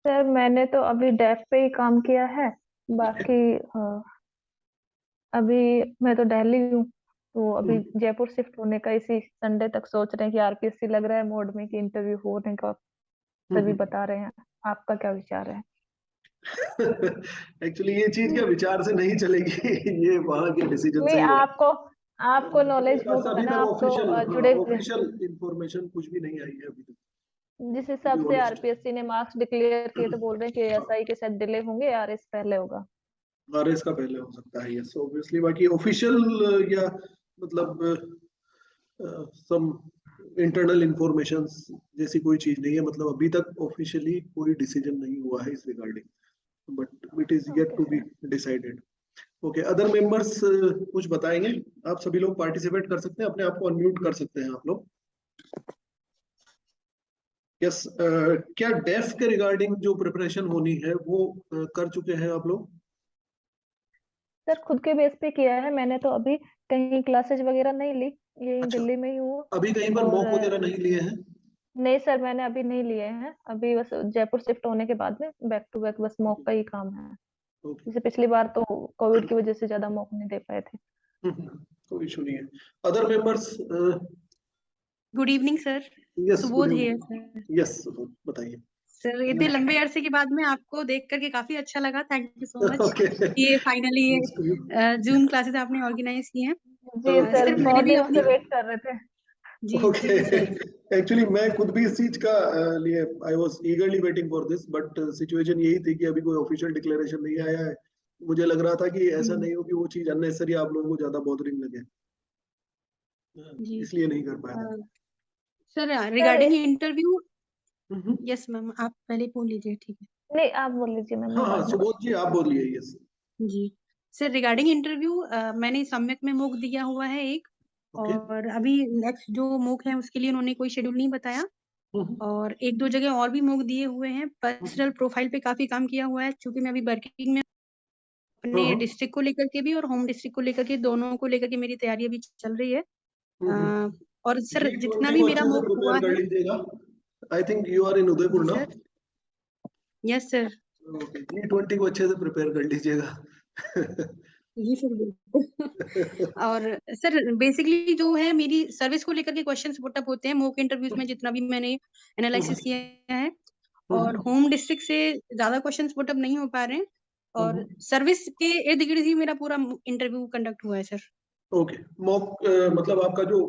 Sir मैंने तो अभी डेफ पे ही काम किया है। ठीक है। बाकी अभी मैं तो दिल्ली हूँ, तो अभी हम्म, जयपुर शिफ्ट होने का इसी संडे तक सोच रहे हैं कि आरपीएससी लग रहा है मोड में कि इंटरव्यू होने का, तभी हम्म। बता रहे हैं। आपका क्या विचार है? एक्चुअली ये चीज क्या विचार से नहीं चलेगी। ये वहां के डिसीजन से नहीं, ही होगा। आपको आपको मेरे नॉलेज पास होगा अभी ना, तक आप तो ऑफिशियल, हाँ, जुड़े हुए। ऑफिशियल इंफॉर्मेशन कुछ भी नहीं आई है अभी तक, जिस टू बी हिसाब से ऑनेस्ट। आरपीएससी ने मार्क्स डिक्लेयर किए तो बोल रहे हैं कि एसआई के साथ डिले होंगे, आरएस पहले होगा। आरएस का पहले हो सकता है, यस ऑब्वियसली। बाकी ऑफिशियल या मतलब सम इंटरनल इंफॉर्मेशन जैसी कोई चीज नहीं है। मतलब अभी तक ऑफिशियली कोई डिसीजन नहीं हुआ है इस regarding, but it is yet okay to be sir. Decided. Okay, other members कुछ बताएंगे? आप सभी लोग पार्टिसिपेट कर सकते हैं, अपने आप को अनम्यूट कर सकते हैं आप लोग। यस, क्या डेफ के रिगार्डिंग जो प्रिपरेशन होनी है वो कर चुके हैं आप लोग? सर खुद के बेस पे किया है मैंने तो, अभी कहीं क्लासेस वगैरह नहीं ली, यही अच्छा, दिल्ली में ही हूँ। अभी कहीं पर और मॉक वगैरह नहीं लिए हैं? नहीं सर, मैंने अभी नहीं लिए हैं, अभी बस जयपुर शिफ्ट होने के बाद में बैक टू बैक बस ओके मॉक का ही काम है। ओके। जैसे पिछली बार तो कोविड की वजह से ज्यादा मौका नहीं दे पाए थे। कोई इशू नहीं है। Other members? Good evening sir. Yes, good Subodh है इवनिंग। सर। यस, बताइए। सर इतने लंबे अरसे के बाद में आपको देख करके काफी अच्छा लगा, thank you so much. Okay, ये फाइनली थैंक्स टू यू। ये जूम क्लासेस आपने ऑर्गेनाइज की हैं। जी सर, सर मैंने बहुत भी दिनों से अपनी वेट कर रहे थे। जी ओके, जी सर। एक्चुअली मैं खुद भी इस चीज का लिए I was ईगरली waiting for this, but situation यही थी कि अभी कोई ऑफिशियल डिक्लेरेशन नहीं आया है। मुझे लग रहा था कि ऐसा हम्म, नहीं हो कि वो चीज अननेसेसरी आप लोगों को ज्यादा बॉदरिंग लगे। जी इसलिए नहीं कर पाया था। Sir sir regarding interview. Hmm. Yes ma'am, आप पहले बोल लीजिए, ठीक है। नहीं, आप बोल लीजिए मैम, हाँ मैं हाँ, बाद में बोल। सुबोध जी आप बोलिए। यस। जी सर, रिगार्डिंग इंटरव्यू मैंने सम्यक में मूक दिया हुआ है एक। ओके। और अभी नेक्स्ट जो मूक है उसके लिए उन्होंने कोई शेड्यूल नहीं बताया। और एक दो जगह और भी मूक दिए हुए हैं। पर्सनल प्रोफाइल पे काफी काम किया हुआ है, क्योंकि मैं अभी वर्किंग में अपने डिस्ट्रिक्ट को लेकर के भी और होम डिस्ट्रिक्ट को लेकर के, दोनों को लेकर के मेरी तैयारी अभी चल रही है। और सर जितना G20 भी को मेरा अच्छे से मूक हुआ प्रिपेयर कर है। लीजिएगा। I think you are in जी उदयपुर ना? Sir. Yes sir. Okay, G20 को अच्छे से प्रिपेयर कर लीजिएगा। जी सर बिल्कुल। और सर बेसिकली जो है मेरी सर्विस को लेकर के क्वेश्चंस पुटअप होते हैं मॉक इंटरव्यूज में, जितना भी मैंने एनालिसिस किया है। और होम डिस्ट्रिक्ट से ज्यादा क्वेश्चंस पुटअप नहीं हो पा रहे हैं। और सर्विस के इर्द गिर्द ही मेरा पूरा इंटरव्यू कंडक्ट हुआ है सर। ओके, मॉक मतलब आपका जो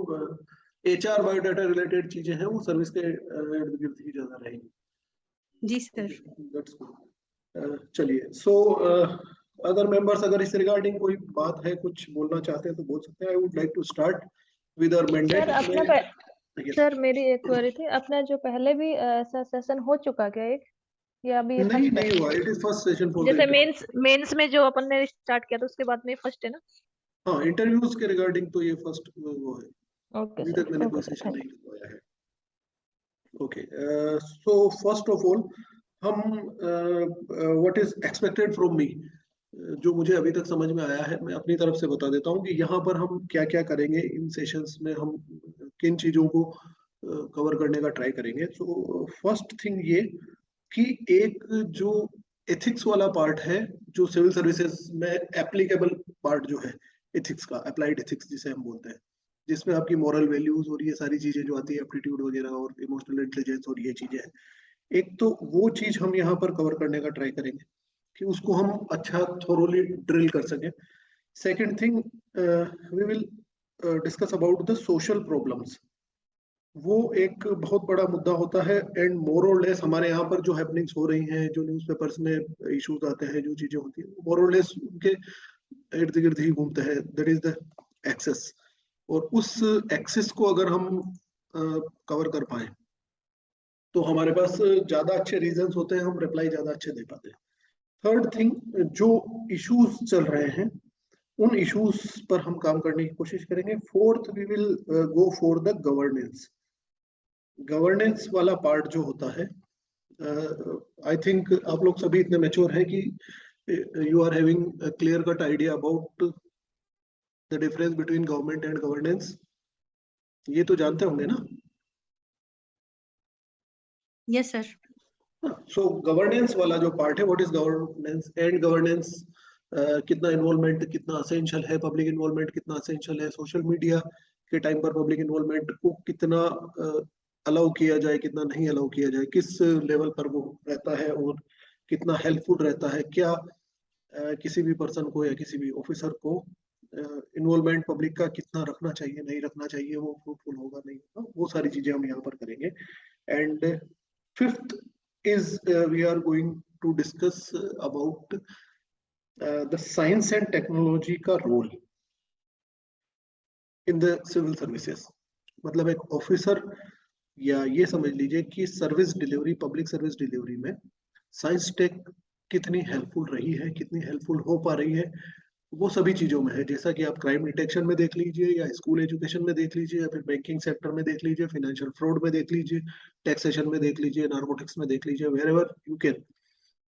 एचआर बायोडाटा रिलेटेड चीजें हैं वो सर्विस के इर्द गिर्द ही ज्यादा रहेंगी। जी सर। Okay, that's good. चलिए, सो अदर मेंबर्स अगर इस रिगार्डिंग कोई बात है, कुछ बोलना चाहते हैं तो बोल सकते हैं। I would like to start with our sir mandate अपना में। यस। सर मेरी एक क्वेरी थी, अपना जो पहले भी ऐसा सेशन हो चुका क्या एक, या अभी ये नहीं, फर्स्ट है? नहीं हुआ। It is first session for the जैसे इंटरव्यू। मेंस मेंस में जो अपन ने स्टार्ट किया था उसके बाद में फर्स्ट है ना? हाँ, इंटरव्यूज के रिगार्डिंग तो ये फर्स्ट वो है। ओके अभी सर, तक मैंने कोई ओके सर, सेशन थैंक नहीं करवाया है। Okay, so first of all हम what is expected from me, जो मुझे अभी तक समझ में आया है मैं अपनी तरफ से बता देता हूँ कि यहाँ पर हम क्या क्या करेंगे। इन सेशंस में हम किन चीजों को कवर करने का ट्राई करेंगे। सो फर्स्ट थिंग ये कि एक जो एथिक्स वाला पार्ट है, जो सिविल सर्विसेज में एप्लीकेबल पार्ट जो है एथिक्स का, अप्लाइड एथिक्स जिसे हम बोलते हैं, जिसमें आपकी मॉरल वैल्यूज और ये सारी चीजें जो आती है, एप्टीट्यूड वगैरह और इमोशनल इंटेलिजेंस और ये चीजें हैं, एक तो वो चीज हम यहाँ पर कवर करने का ट्राई करेंगे कि उसको हम अच्छा थोरोली ड्रिल कर सकें। Second thing, we will discuss about the social problems. वो एक बहुत बड़ा मुद्दा होता है, एंड मोर और लेस हमारे यहाँ पर जो हैपनिंग्स हो रही हैं, जो न्यूज़पेपर्स में इश्यूज आते हैं, जो चीजें होती हैं, मोर और लेस उनके इर्द गिर्द ही घूमते हैं। That is the access. और उस एक्सेस को अगर हम कवर कर पाए तो हमारे पास ज्यादा अच्छे रीजंस होते हैं, हम रिप्लाई ज्यादा अच्छे दे पाते हैं। थर्ड थिंग, जो इश्यूज चल रहे हैं उन इश्यूज पर हम काम करने की कोशिश करेंगे। Fourth, we will go for the governance. Governance वाला पार्ट जो होता है, आई थिंक आप लोग सभी इतने मेच्योर हैं कि you are having clear cut idea about the difference between government and governance. ये तो जानते होंगे ना? Yes sir. सो गवर्नेंस वाला जो पार्ट है, what is governance and governance, कितना इन्वॉल्वमेंट, कितना असेंशियल है, पब्लिक इन्वॉल्वमेंट कितना असेंशियल है, सोशल मीडिया के टाइम पर पब्लिक इन्वॉल्वमेंट को कितना अलाउ किया जाए, कितना नहीं अलाउ किया जाए, किस लेवल पर वो रहता है और कितना हेल्पफुल रहता है, क्या किसी भी पर्सन को या किसी भी ऑफिसर को इन्वॉल्वमेंट पब्लिक का कितना रखना चाहिए, नहीं रखना चाहिए, वो फ्रूटफुल होगा नहीं होगा, वो सारी चीजें हम यहाँ पर करेंगे। And fifth is we are going to discuss about the science and technology का role in the civil services। मतलब एक ऑफिसर, या ये समझ लीजिए कि service delivery, public service delivery में साइंस टेक कितनी हेल्पफुल रही है, कितनी हेल्पफुल हो पा रही है, वो सभी चीजों में है। जैसा कि आप क्राइम डिटेक्शन में देख लीजिए, या स्कूल एजुकेशन में देख लीजिए, या फिर बैंकिंग सेक्टर में देख लीजिए, फाइनेंशियल फ्रॉड में देख लीजिए, टैक्सेशन में देख लीजिए, नार्कोटिक्स में देख लीजिए, वेर एवर यू कैन,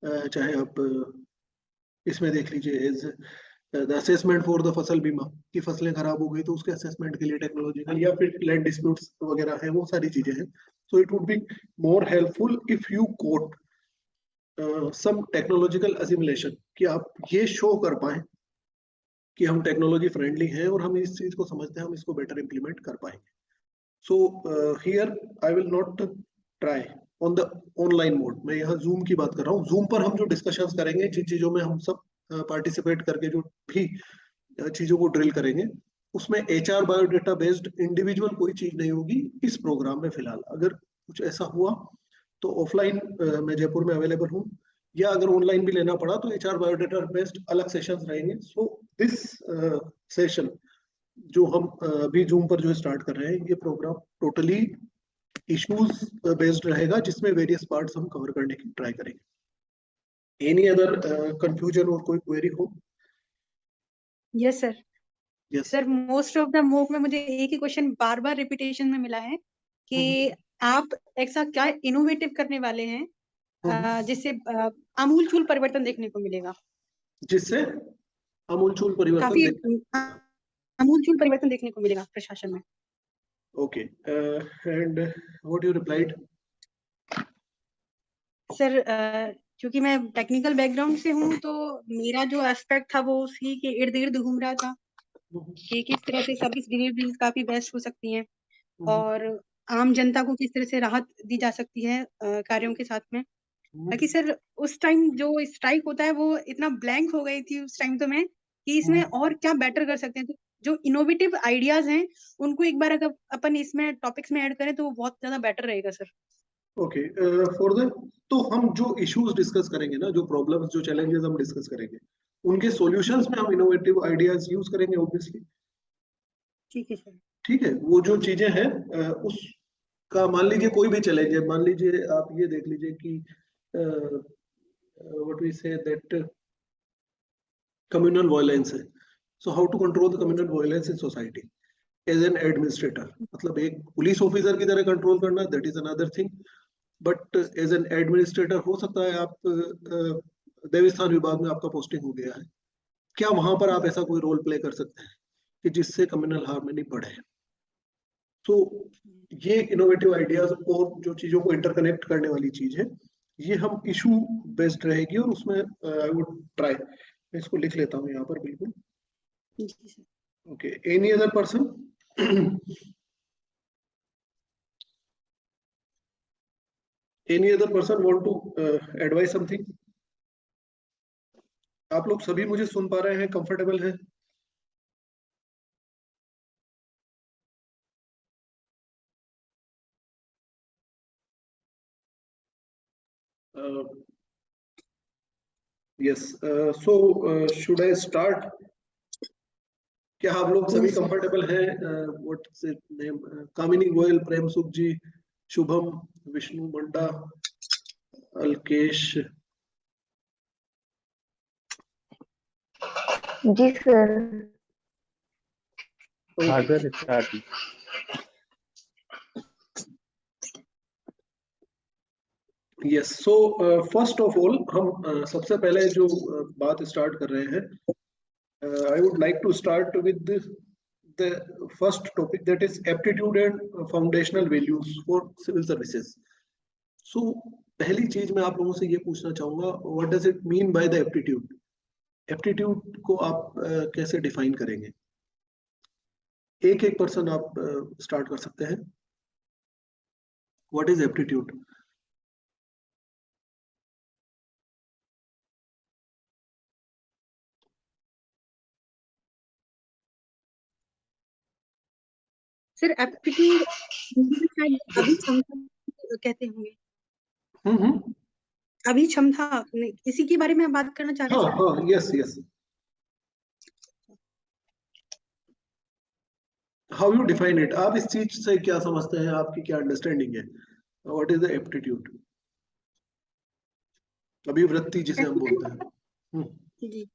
चाहे आप इसमें देख लीजिए as the assessment for the Fasal Bima, की फसलें खराब हो गई तो उसके असेसमेंट के लिए टेक्नोलॉजिकल, या फिर लैंड डिस्प्यूट्स वगैरह है, वो सारी चीजें हैं। So it would be more helpful if you quote some technological assimilation, कि आप ये शो कर पाए कि हम टेक्नोलॉजी फ्रेंडली हैं और हम इस चीज को समझते हैं, हम इसको बेटर इंप्लीमेंट कर पाएंगे। So here I will not try on the online mode. मैं यहाँ जूम की बात कर रहा हूँ। जूम पर हम जो डिस्कशंस करेंगे, जिन चीजों में हम सब पार्टिसिपेट करके जो भी चीजों को ड्रिल करेंगे, उसमें HR बायोडेटा बेस्ड इंडिविजुअल कोई चीज नहीं होगी इस प्रोग्राम में फिलहाल। अगर कुछ ऐसा हुआ तो ऑफलाइन मैं जयपुर में अवेलेबल हूँ, या अगर ऑनलाइन भी लेना पड़ा तो HR बायोडेटा बेस्ड अलग सेशंस रहेंगे। सो दिस सेशन जो हम अभी जूम पर जो स्टार्ट कर रहे हैं, ये प्रोग्राम टोटली इश्यूज बेस्ड रहेगा, जिसमें वेरियस पार्ट्स हम कवर करने की ट्राई करेंगे। एनी अदर कंफ्यूजन और कोई क्वेरी हो? Yes sir. Yes. Sir most of the move में मुझे एक ही क्वेश्चन बार बार रिपीटेशन में मिला है कि आप ऐसा क्या इनोवेटिव करने वाले हैं जिससे आमूलचूल परिवर्तन देखने को मिलेगा। जिससे आमूलचूल परिवर्तन काफी आमूलचूल परिवर्तन देखने को मिलेगा प्रशासन में। Okay, and what you replied? Sir क्योंकि मैं टेक्निकल बैकग्राउंड से हूँ, तो मेरा जो एस्पेक्ट था वो उसी के इर्द गिर्द घूम रहा था कि किस तरह से सर्विस डिलीवरी काफी बेस्ट हो सकती है और आम जनता को किस तरह से राहत दी जा सकती है कार्यों के साथ में। ताकि सर उस टाइम जो स्ट्राइक होता है वो इतना ब्लैंक हो गई थी उस टाइम तो मैं कि इसमें और क्या बेटर कर सकते हैं। तो जो इनोवेटिव आइडियाज हैं उनको एक बार अगर अपन इसमें टॉपिक्स में ऐड करें तो वो बहुत ज्यादा बेटर रहेगा सर। ओके, फॉर द, तो हम जो इश्यूज डिस्कस करेंगे ना, जो प्रॉब्लम्स, जो चैलेंजेस हम डिस्कस करेंगे, उनके सॉल्यूशंस में हम इनोवेटिव आइडियाज यूज करेंगे ऑब्वियसली। ठीक है सर। ठीक है, वो जो चीजें हैं उसका, मान लीजिए कोई भी चैलेंज है, मान लीजिए आप ये देख लीजिए कि what we say that communal violence है। So how to control the communal violence in society as an administrator. मतलब एक पुलिस ऑफिसर की तरह कंट्रोल करना, that is another thing, but as an administrator हो सकता है आप देवस्थान विभाग में आपका पोस्टिंग हो गया है, क्या वहां पर आप ऐसा कोई रोल प्ले कर सकते हैं कि जिससे कम्युनल हार्मनी बढ़े? तो ये इनोवेटिव आइडियाज और जो चीजों को इंटरकनेक्ट करने वाली चीज है, ये हम इशू बेस्ड रहेगी, और उसमें आई वुड ट्राई, मैं इसको लिख लेता हूँ यहाँ पर बिल्कुल। Okay, any other person? Any other person want to advice something? आप लोग सभी मुझे सुन पा रहे हैं, कंफर्टेबल है? Yes, so should I start? क्या आप लोग सभी कंफर्टेबल हैं? What's its name? Kamini Goyal, Prem Sukh ji, Shubham, Vishnu Manda, Alkesh. Ji sir. Start. Yes, so first of all हम सबसे पहले जो बात स्टार्ट कर रहे हैं, I would like to start with the first topic, that is aptitude and foundational values for civil services. So पहली चीज मैं आप लोगों से ये पूछना चाहूंगा, what does it mean by the aptitude? Aptitude को आप कैसे डिफाइन करेंगे? एक एक पर्सन आप स्टार्ट कर सकते हैं। What is aptitude? Sir aptitude शायद अभिक्षमता कहते होंगे। हम्म। अभिक्षमता, इसी के बारे में आप बात करना चाह रहे हाँ हैं सर? हाँ, yes yes. How you define it? आप इस चीज से क्या समझते हैं, आपकी क्या अंडरस्टैंडिंग है? What is the aptitude? अभिवृत्ति जिसे हम बोलते हैं। जी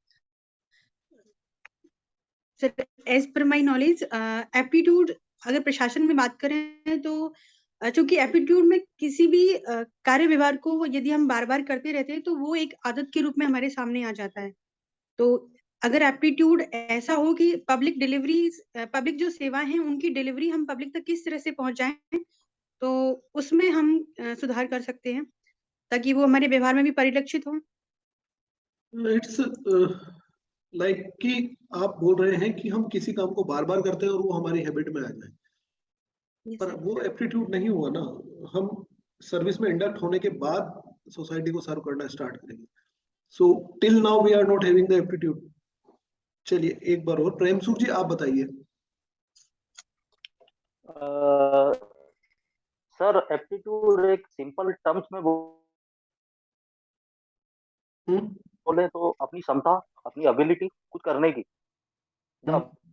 sir, as per my knowledge aptitude अगर प्रशासन में बात करें तो चूंकि एप्टीट्यूड में किसी भी कार्य व्यवहार को यदि हम बार बार करते रहते हैं तो वो एक आदत के रूप में हमारे सामने आ जाता है। तो अगर एप्टीट्यूड ऐसा हो कि पब्लिक डिलीवरी, पब्लिक जो सेवा है उनकी डिलीवरी हम पब्लिक तक किस तरह से पहुंच जाएं, तो उसमें हम सुधार कर सकते हैं ताकि वो हमारे व्यवहार में भी परिलक्षित हो। इट्स लाइक कि आप बोल रहे हैं कि हम किसी काम को बार बार करते हैं और वो हमारी हैबिट में आ जाए, Yes, पर sir. वो एप्टीट्यूड नहीं हुआ ना। हम सर्विस में इंडक्ट होने के बाद सोसाइटी को सर्व करना स्टार्ट करेंगे। So till now we are not having the aptitude. चलिए एक बार और प्रेम सुख जी आप बताइए। सर एप्टीट्यूड एक सिंपल टर्म्स में हम्म बोले तो अपनी क्षमता, अपनी एबिलिटी कुछ करने की, the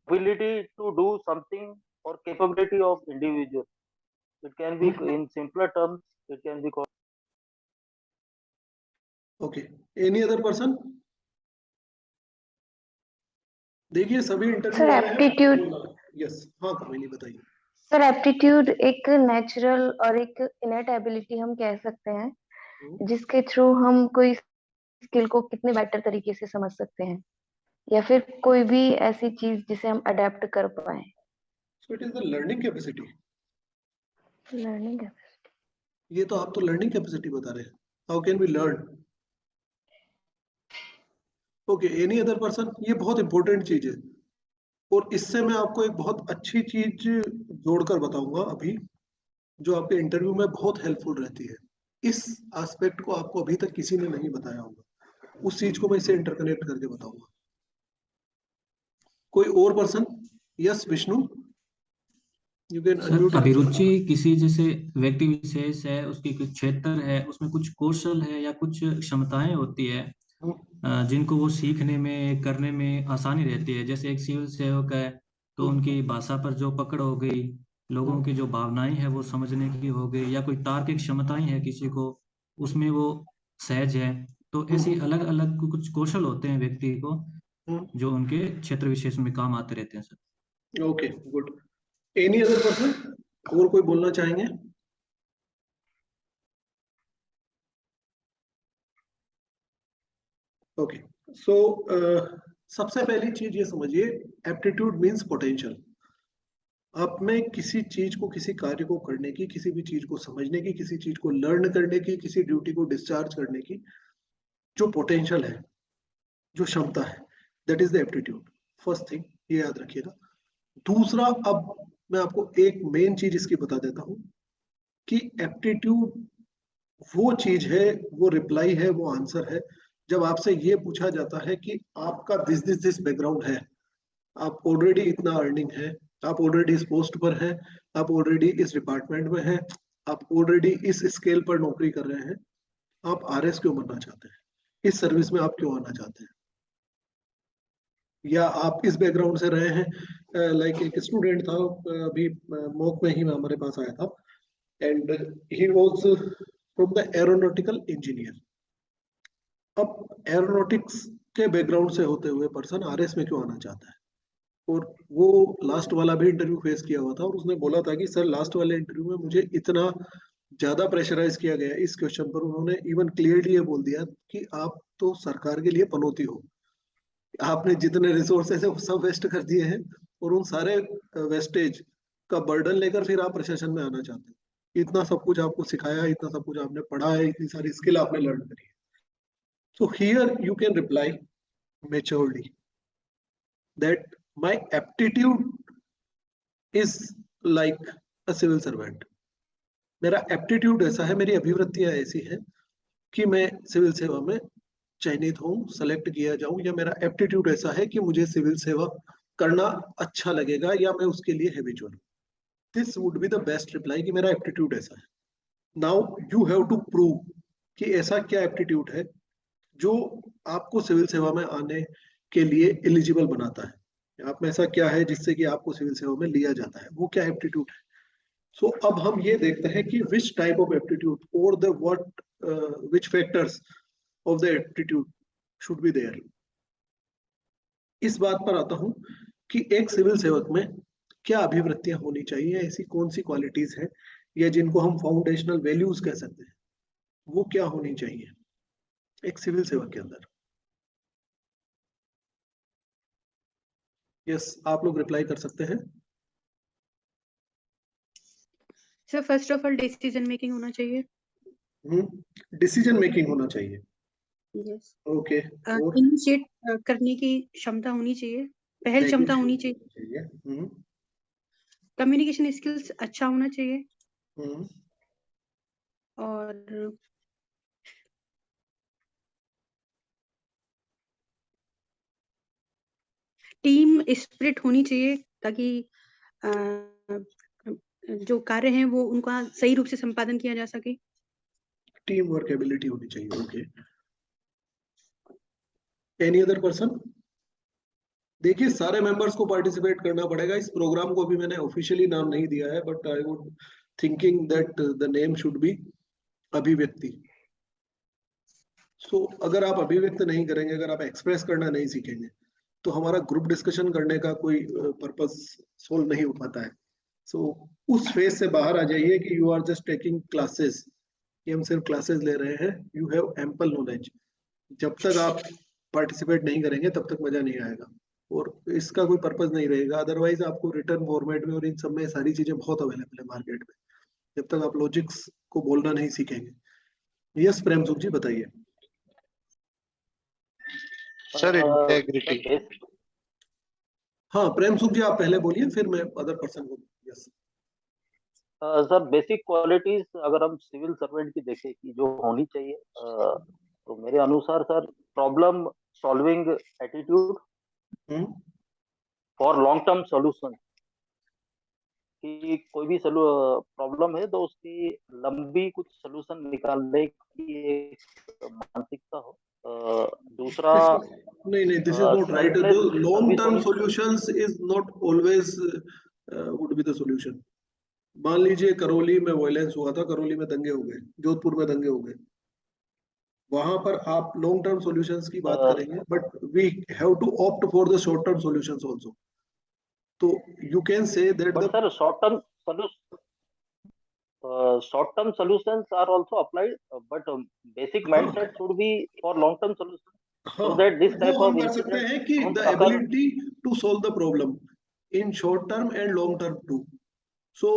ability to do something और capability of individual. It can be in simpler terms, it can be called. Okay, any other person? देखिए सभी इंटरव्यू सर वाले हैं। एप्टीट्यूड यस हाँ कमेली बताइए। सर एप्टीट्यूड एक नेचुरल और एक इनर्ट एबिलिटी हम कह सकते हैं, जिसके थ्रू हम कोई स्किल को कितने बेटर तरीके से समझ सकते हैं, या फिर कोई भी ऐसी चीज जिसे हम अडेप्ट कर पाए। सो it is the learning capacity. Learning है। ये तो आप तो लर्निंग कैपेसिटी बता रहे हैं। How can we learn? Okay, any other person? ये बहुत इंपॉर्टेंट चीज है, और इससे मैं आपको एक बहुत अच्छी चीज जोड़कर बताऊंगा अभी, जो आपके इंटरव्यू में बहुत हेल्पफुल रहती है। इस एस्पेक्ट को आपको अभी तक किसी ने नहीं बताया होगा, उस चीज को मैं इससे इंटरकनेक्ट करके बताऊंगा। कोई और person? Yes Vishnu, you can sir unmute. अभिरुचि किसी जैसे व्यक्ति विशेष है, उसकी कुछ क्षेत्र है, उसमें कुछ कौशल है या कुछ क्षमताएं होती है जिनको वो सीखने में करने में आसानी रहती है। जैसे एक सिविल सेवक है तो उनकी भाषा पर जो पकड़ हो गई, लोगों की जो भावनाएं है वो समझने की हो गई, या कोई तार्किक क्षमताएं है किसी को, उसमें वो सहज है। तो ऐसी अलग अलग कुछ कौशल होते हैं व्यक्ति को जो उनके क्षेत्र विशेष में काम आते रहते हैं sir. Okay good. Any other person? और कोई बोलना चाहेंगे? ओके, सो सबसे पहली चीज ये समझिए, एप्टीट्यूड मींस पोटेंशियल। आप में किसी चीज को, किसी कार्य को करने की, किसी भी चीज को समझने की, किसी चीज को लर्न करने की, किसी ड्यूटी को डिस्चार्ज करने की जो पोटेंशियल है, जो क्षमता है, that is the aptitude. First thing ये याद रखिएगा। दूसरा, अब मैं आपको एक मेन चीज इसकी बता देता हूं कि एप्टीट्यूड वो चीज है, वो रिप्लाई है, वो आंसर है जब आपसे ये पूछा जाता है कि आपका दिस बैकग्राउंड है, आप ऑलरेडी इतना अर्निंग है, आप ऑलरेडी इस पोस्ट पर हैं, आप ऑलरेडी इस डिपार्टमेंट में हैं, आप ऑलरेडी इस स्केल पर नौकरी कर रहे हैं, आप आरएस क्यों बनना चाहते हैं, इस सर्विस में आप क्यों आना चाहते हैं, या आप इस बैकग्राउंड से रहे हैं। लाइक एक स्टूडेंट था, अभी मॉक में ही हमारे पास आया था, and he was from the aeronautical engineer. अब एरोनॉटिक्स के बैकग्राउंड से होते हुए पर्सन आरएस में क्यों आना चाहता है? और वो लास्ट वाला भी इंटरव्यू फेस किया हुआ था, और उसने बोला था कि सर लास्ट वाले इंटरव्यू में मुझे इतना ज्यादा प्रेशराइज किया गया इस क्वेश्चन पर, उन्होंने इवन क्लियरली ये बोल दिया कि आप तो सरकार के लिए पनौती हो, आपने जितने रिसोर्सेस है वो सब वेस्ट कर दिए हैं, और उन सारे वेस्टेज का बर्डन लेकर फिर आप प्रशासन में आना चाहते हैं। इतना सब कुछ आपको सिखाया, इतना सब कुछ आपने पढ़ा है, इतनी सारी स्किल आपने लर्न करी है. So here you can reply maturely that my aptitude is like a civil servant. मेरा एप्टीट्यूड ऐसा है, मेरी अभिवृत्तियां ऐसी हैं कि मैं सिविल सेवा में चयनित हूँ, सेलेक्ट किया जाऊं, या मेरा एप्टीट्यूड ऐसा है कि मुझे सिविल सेवा करना अच्छा लगेगा या मैं उसके लिए हैबिचुअल हूँ. This would be the best reply कि मेरा एप्टीट्यूड ऐसा है. Now you have to prove कि ऐसा क्या एप्टीट्यूड है जो आपको सिविल सेवा में आने के लिए एलिजिबल बनाता है. आप में ऐसा क्या है जिससे कि आपको सिविल सेवा में लिया जाता है, वो क्या एप्टीट्यूड है. सो अब हम ये देखते हैं कि विच टाइप ऑफ एप्टीट्यूड और the what which factors of the aptitude should be there. इस बात पर आता हूं कि एक सिविल सेवक में क्या अभिवृत्तियां होनी चाहिए, ऐसी कौन सी क्वालिटीज हैं या जिनको हम फाउंडेशनल वैल्यूज कह सकते हैं, वो क्या होनी चाहिए एक सिविल सेवक के अंदर. यस, आप लोग रिप्लाई कर सकते हैं. Sir first of all decision making होना चाहिए. डिसीजन मेकिंग होना चाहिए. यस. ओके. और इनिशिएट करने की क्षमता होनी चाहिए, पहल क्षमता होनी चाहिए. कम्युनिकेशन स्किल्स अच्छा होना चाहिए. और टीम स्पिरिट होनी चाहिए ताकि जो कार्य हैं वो उनका सही रूप से संपादन किया जा सके. टीम वर्क एबिलिटी होनी चाहिए. ओके. Any other person. देखिए, सारे मेंबर्स को पार्टिसिपेट करना पड़ेगा. इस प्रोग्राम को भी मैंने ऑफिशियली नाम नहीं दिया है, but I would thinking that the name should be अभिव्यक्ति. सो अगर आप अभिव्यक्त नहीं करेंगे, अगर आप एक्सप्रेस करना नहीं सीखेंगे, तो हमारा ग्रुप डिस्कशन करने का कोई पर्पस सोल्व नहीं हो पाता है. सो उस फेज से बाहर आ जाइए कि you are just taking classes, कि हम सिर्फ क्लासेस ले रहे हैं. You have ample knowledge. जब तक आप पार्टिसिपेट नहीं करेंगे तब तक मजा नहीं आएगा और इसका कोई पर्पस नहीं रहेगा. अदरवाइज आपको रिटर्न फॉर्मेट में और इन सब में सारी चीजें बहुत अवेलेबल है मार्केट में, जब तक आप लॉजिक्स को बोलना नहीं सीखेंगे. यस प्रेम सुख जी, बताइए. Sir integrity. हाँ प्रेम सुख जी, आप पहले बोलिए, फिर मैं अदर पर्सन को. यस सर बेसिक क्वालिटीज अगर हम सिविल सर्वेंट की देखें कि जो होनी चाहिए, तो मेरे अनुसार sir problem solving attitude for long term solution. कि कोई भी प्रॉब्लम है तो उसकी लंबी कुछ सोल्यूशन निकालने की एक मानसिकता हो. दूसरा नहीं, this is not right. Long term solutions is not always would be the solution. मान लीजिए करौली में वायलेंस हुआ था, करौली में दंगे हो गए, जोधपुर में दंगे हो गए, वहां पर आप लॉन्ग टर्म सॉल्यूशंस की बात करेंगे, but we have to opt for the short term solutions also. तो you can say that the sir short term solutions are also applied, but basic mindset should be for long term solution. हाँ, so that this type वो हम of कर सकते incident हैं कि don't the occur. Ability to solve the problem in short term and long term too. So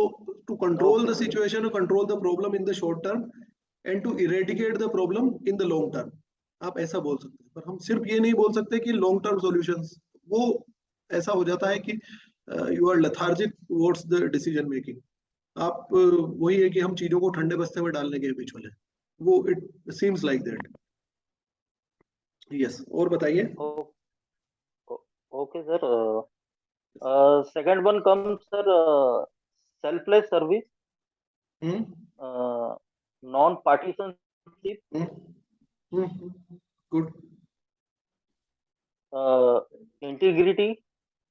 to control the situation or control the problem in the short term and to eradicate the problem in the long term, आप ऐसा बोल सकते हैं. पर हम सिर्फ ये नहीं बोल सकते कि लॉन्ग टर्म सॉल्यूशंस, वो ऐसा हो जाता है कि you are lethargic towards the decision making. आप वही है कि हम चीजों को ठंडे बस्ते में डालने के बीच वाले, वो it seems like that. Yes, और बताइए. Okay sir. Second one comes sir, selfless service, non partisanship, good. Integrity.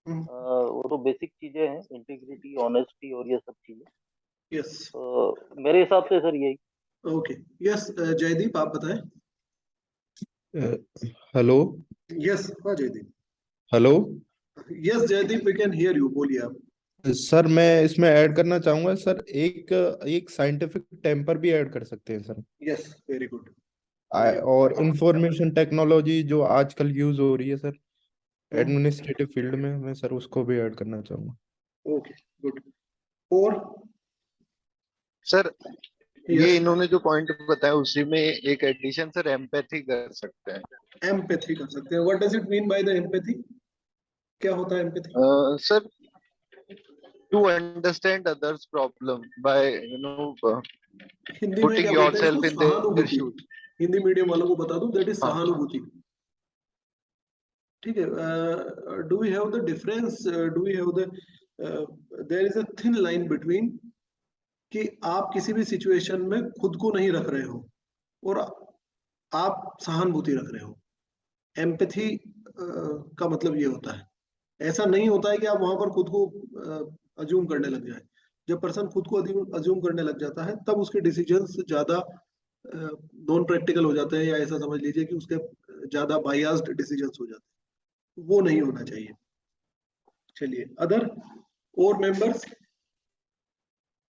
वो तो बेसिक चीजें हैं, इंटीग्रिटी, ऑनेस्टी और ये सब चीजें. यस, मेरे हिसाब से सर यही. ओके. यस जयदीप, आप बताएं. हेलो. यस, हाँ Jaideep. Hello. Yes Jaideep, we can hear you, बोलिए आप. सर मैं इसमें ऐड करना चाहूंगा सर, एक साइंटिफिक टेम्पर भी ऐड कर सकते हैं सर. Yes, very good. और इंफॉर्मेशन टेक्नोलॉजी जो आजकल यूज हो रही है सर एडमिनिस्ट्रेटिव फील्ड में, मैं सर उसको भी ऐड करना चाहूंगा. Okay, good. और सर ये यस, इन्होंने जो पॉइंट बताया उसी में एक एडिशन सर, एम्पैथी कर सकते हैं। एम्पैथी कर सकते हैं। What does it mean by the empathy? क्या होता है empathy? Sir to understand others problem by Hindi में पुटिंग क्या बोलते हैं इसको? योरसेल्फ इन देयर सहानुभूति। शूज। हिंदी मीडियम वालों को बता दूं, दैट इज हाँ सहानुभूति। ठीक है। Do we have the difference, do we have the, there is a thin line between कि आप किसी भी सिचुएशन में खुद को नहीं रख रहे हो और आप सहानुभूति रख रहे हो। एम्पैथी का मतलब ये होता है। ऐसा नहीं होता है कि आप वहां पर खुद को अज्यूम करने लग जाए। जब पर्सन खुद को अज्यूम करने लग जाता है तब उसके डिसीजंस ज्यादा नॉन प्रैक्टिकल हो जाते हैं, या ऐसा समझ लीजिए कि उसके ज्यादा बायास्ड डिसीजंस हो जाते हैं। वो नहीं होना चाहिए। चलिए, अदर और मेंबर्स?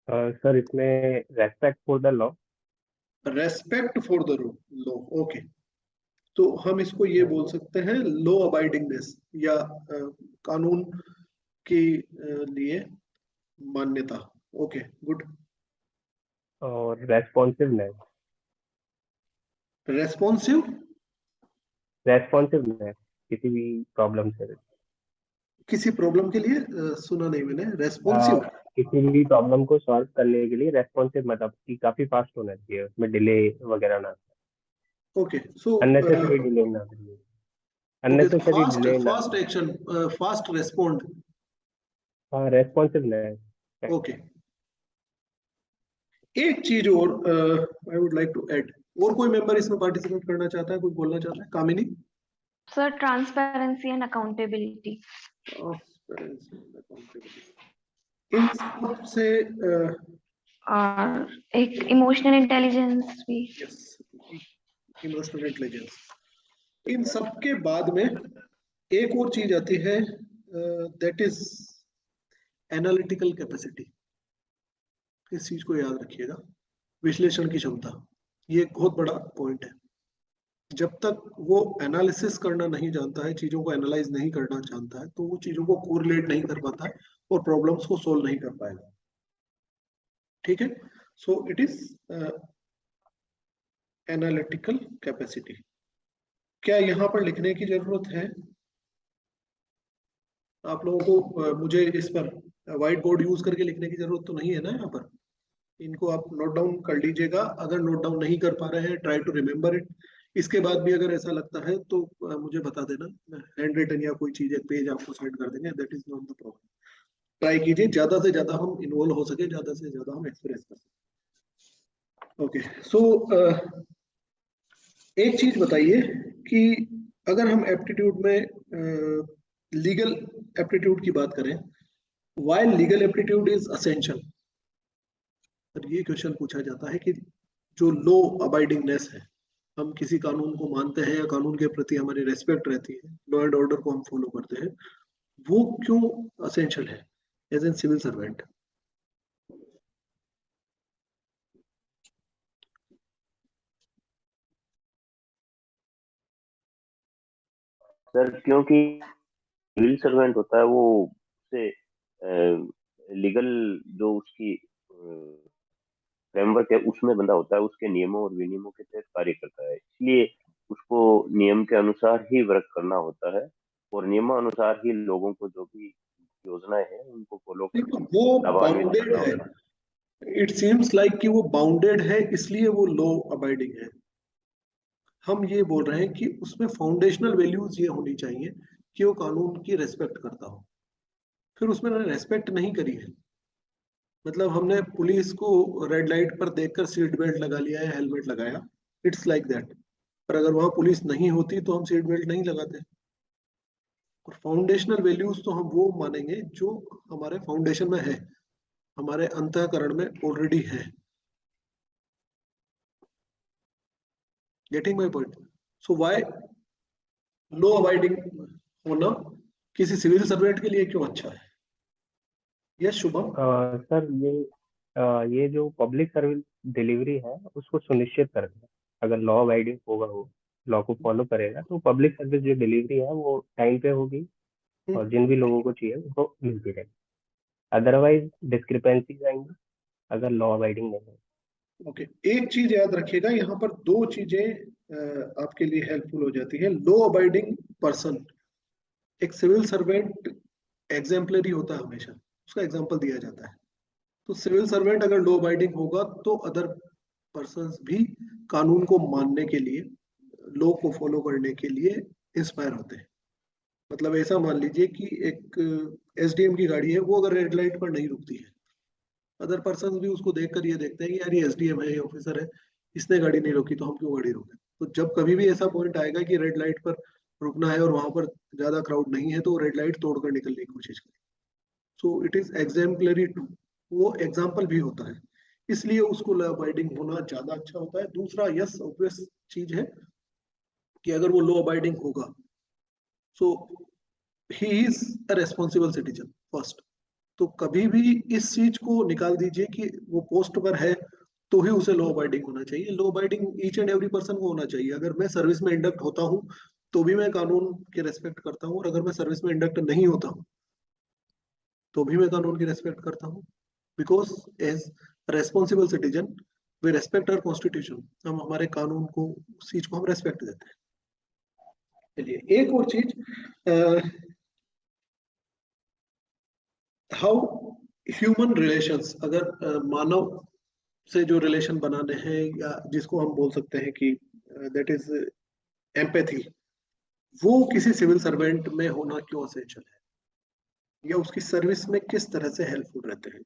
सर इसमें respect for the law. Respect for the law, okay. तो हम इसको ये बोल सकते हैं लॉ अबाइडिंगनेस, या कानून के लिए मान्यता। Okay, good. और रेस्पॉन्सिवनेस। रेस्पॉन्सिव, रेस्पॉन्सिवनेस किसी भी प्रॉब्लम से। किसी प्रॉब्लम के लिए सुना नहीं मैंने, अ, रेस्पॉन्सिव। किसी भी प्रॉब्लम को सॉल्व करने के लिए रेस्पॉन्सिव, मतलब कि काफी फास्ट होना चाहिए, उसमें डिले वगैरह ना, ओके, सो अननेसेसरी डिले ना करिए, ओके, अननेसेसरी फास्ट डिले ना फास्ट करिए। Action, fast respond. हाँ, रेस्पॉन्सिवनेस। ओके, एक चीज और I would like to add. और कोई मेंबर इसमें पार्टिसिपेट करना चाहता है, कोई बोलना चाहता है? Kamini? Sir, transparency and accountability. Transparency and accountability, इन सब से और एक इमोशनल इंटेलिजेंस भी। Yes, emotional intelligence. इन सब के बाद में एक और चीज आती है, दैट इज एनालिटिकल कैपेसिटी। इस चीज को याद रखिएगा, विश्लेषण की क्षमता। ये एक बहुत बड़ा पॉइंट है। जब तक वो एनालिसिस करना नहीं जानता है, चीजों को एनालाइज नहीं करना जानता है, तो वो चीजों को कोरिलेट नहीं कर पाता है और प्रॉब्लम्स को सोल्व नहीं कर पाएगा। ठीक है, सो इट इज एनालिटिकल कैपेसिटी। क्या यहाँ पर लिखने की जरूरत है आप लोगों को? मुझे इस पर व्हाइट बोर्ड यूज करके लिखने की जरूरत तो नहीं है ना यहाँ पर? इनको आप नोट डाउन कर लीजिएगा। अगर नोट डाउन नहीं कर पा रहे हैं, ट्राई टू रिमेम्बर इट। इसके बाद भी अगर ऐसा लगता है तो मुझे बता देना, हैंड रिटन या कोई चीज, एक पेज आपको सेंड कर देंगे, that is not the problem. Try कीजिए, ज्यादा से ज्यादा हम इन्वॉल्व हो सके, ज्यादा से ज्यादा हम एक्सप्रेस कर सके। ओके, सो एक चीज बताइए कि अगर हम एप्टीट्यूड में लीगल एप्टीट्यूड की बात करें, why legal aptitude is essential. ये क्वेश्चन पूछा जाता है कि जो लॉ अबाइडिंगनेस है, हम किसी कानून को मानते हैं या कानून के प्रति हमारी रेस्पेक्ट रहती है, लॉ एंड ऑर्डर को हम फॉलो करते हैं, वो क्यों असेंशियल है as an civil servant? Sir क्योंकि सिविल सर्वेंट होता है वो उससे लीगल जो उसकी फ्रेमवर्क है उसमें बंधा होता है, उसके नियमों और विनियमों के तहत कार्य करता है, इसलिए उसको नियम के अनुसार ही वर्क करना होता है और नियमानुसार ही लोगों को जो भी योजनाएं हैं उनको फॉलो देखो, करके वो लाभान्वित बाउंडेड करना है। होता है। इट सीम्स लाइक कि वो बाउंडेड है, इसलिए वो लॉ अबाइडिंग है। हम ये बोल रहे हैं कि उसमें फाउंडेशनल वैल्यूज ये होनी चाहिए कि वो कानून की रेस्पेक्ट करता हो। फिर उसमें रेस्पेक्ट नहीं करी है, मतलब हमने पुलिस को रेड लाइट पर देखकर सीट बेल्ट लगा लिया है, हेलमेट लगाया, इट्स लाइक दैट। पर अगर वहां पुलिस नहीं होती तो हम सीट बेल्ट नहीं लगाते। और फाउंडेशनल वैल्यूज तो हम वो मानेंगे जो हमारे फाउंडेशन में है, हमारे अंतःकरण में ऑलरेडी है। Getting my point? So why law abiding होना किसी सिविल सर्वेंट के लिए क्यों अच्छा है? यस, शुभम। सर ये जो पब्लिक सर्विस डिलीवरी है उसको सुनिश्चित करता है। अगर लॉ गाइडिंग होगा, वो लॉ को फॉलो करेगा, तो पब्लिक सर्विस जो डिलीवरी है वो टाइम पे होगी और जिन भी लोगों को चाहिए उनको मिलती रहेगी। अदरवाइज डिस्क्रिपेंसीज आएंगी अगर लॉ अबाइडिंग नहीं है। ओके, एक चीज याद रखिएगा, यहाँ पर दो चीजें आपके लिए हेल्पफुल हो जाती है। लो अबाइडिंग पर्सन, एक सिविल सर्वेंट एग्जाम्पलरी होता है, हमेशा उसका एग्जाम्पल दिया जाता है। तो सिविल सर्वेंट अगर लो अबाइडिंग होगा तो अदर पर्सन्स भी कानून को मानने के लिए, लॉ को फॉलो करने के लिए इंस्पायर होते हैं। मतलब ऐसा मान लीजिए कि एक एसडीएम की गाड़ी है, वो अगर रेड लाइट पर नहीं रुकती है, अदर पर्सन भी उसको देखकर ये देखते हैं कि यार ये एसडीएम है, ये ऑफिसर है, इसने गाड़ी नहीं रोकी तो हम क्यों गाड़ी रोकें। तो जब कभी भी ऐसा पॉइंट आएगा कि रेड लाइट पर रुकना है और वहां पर ज्यादा क्राउड नहीं है, तो रेड लाइट तोड़कर निकलने की कोशिश करें। So it is exemplary to, वो एग्जाम्पल भी होता है, इसलिए उसको लॉ अबाइडिंग होना ज्यादा अच्छा होता है। दूसरा, यस ऑब्वियस चीज है कि अगर वो लॉ अबाइडिंग होगा, so he is a responsible citizen first. तो कभी भी इस चीज को निकाल दीजिए कि वो पोस्ट पर है तो ही उसे लॉ अबाइडिंग होना चाहिए। Law abiding each and every person को होना चाहिए। अगर मैं सर्विस में इंडक्ट होता हूँ तो भी मैं कानून के रेस्पेक्ट करता हूँ, और अगर मैं सर्विस में इंडक्ट नहीं होता हूँ तो भी मैं कानून की रेस्पेक्ट करता हूँ। Because as responsible citizen we respect our constitution, हम हमारे कानून को, उस चीज को हम रेस्पेक्ट देते हैं। चलिए एक और चीज, हाउ ह्यूमन रिलेशंस, अगर मानव से जो रिलेशन बनाने हैं, या जिसको हम बोल सकते हैं कि दैट इज एम्पैथी, वो किसी सिविल सर्वेंट में होना क्यों असेंशियल है, या उसकी सर्विस में किस तरह से हेल्पफुल रहते हैं।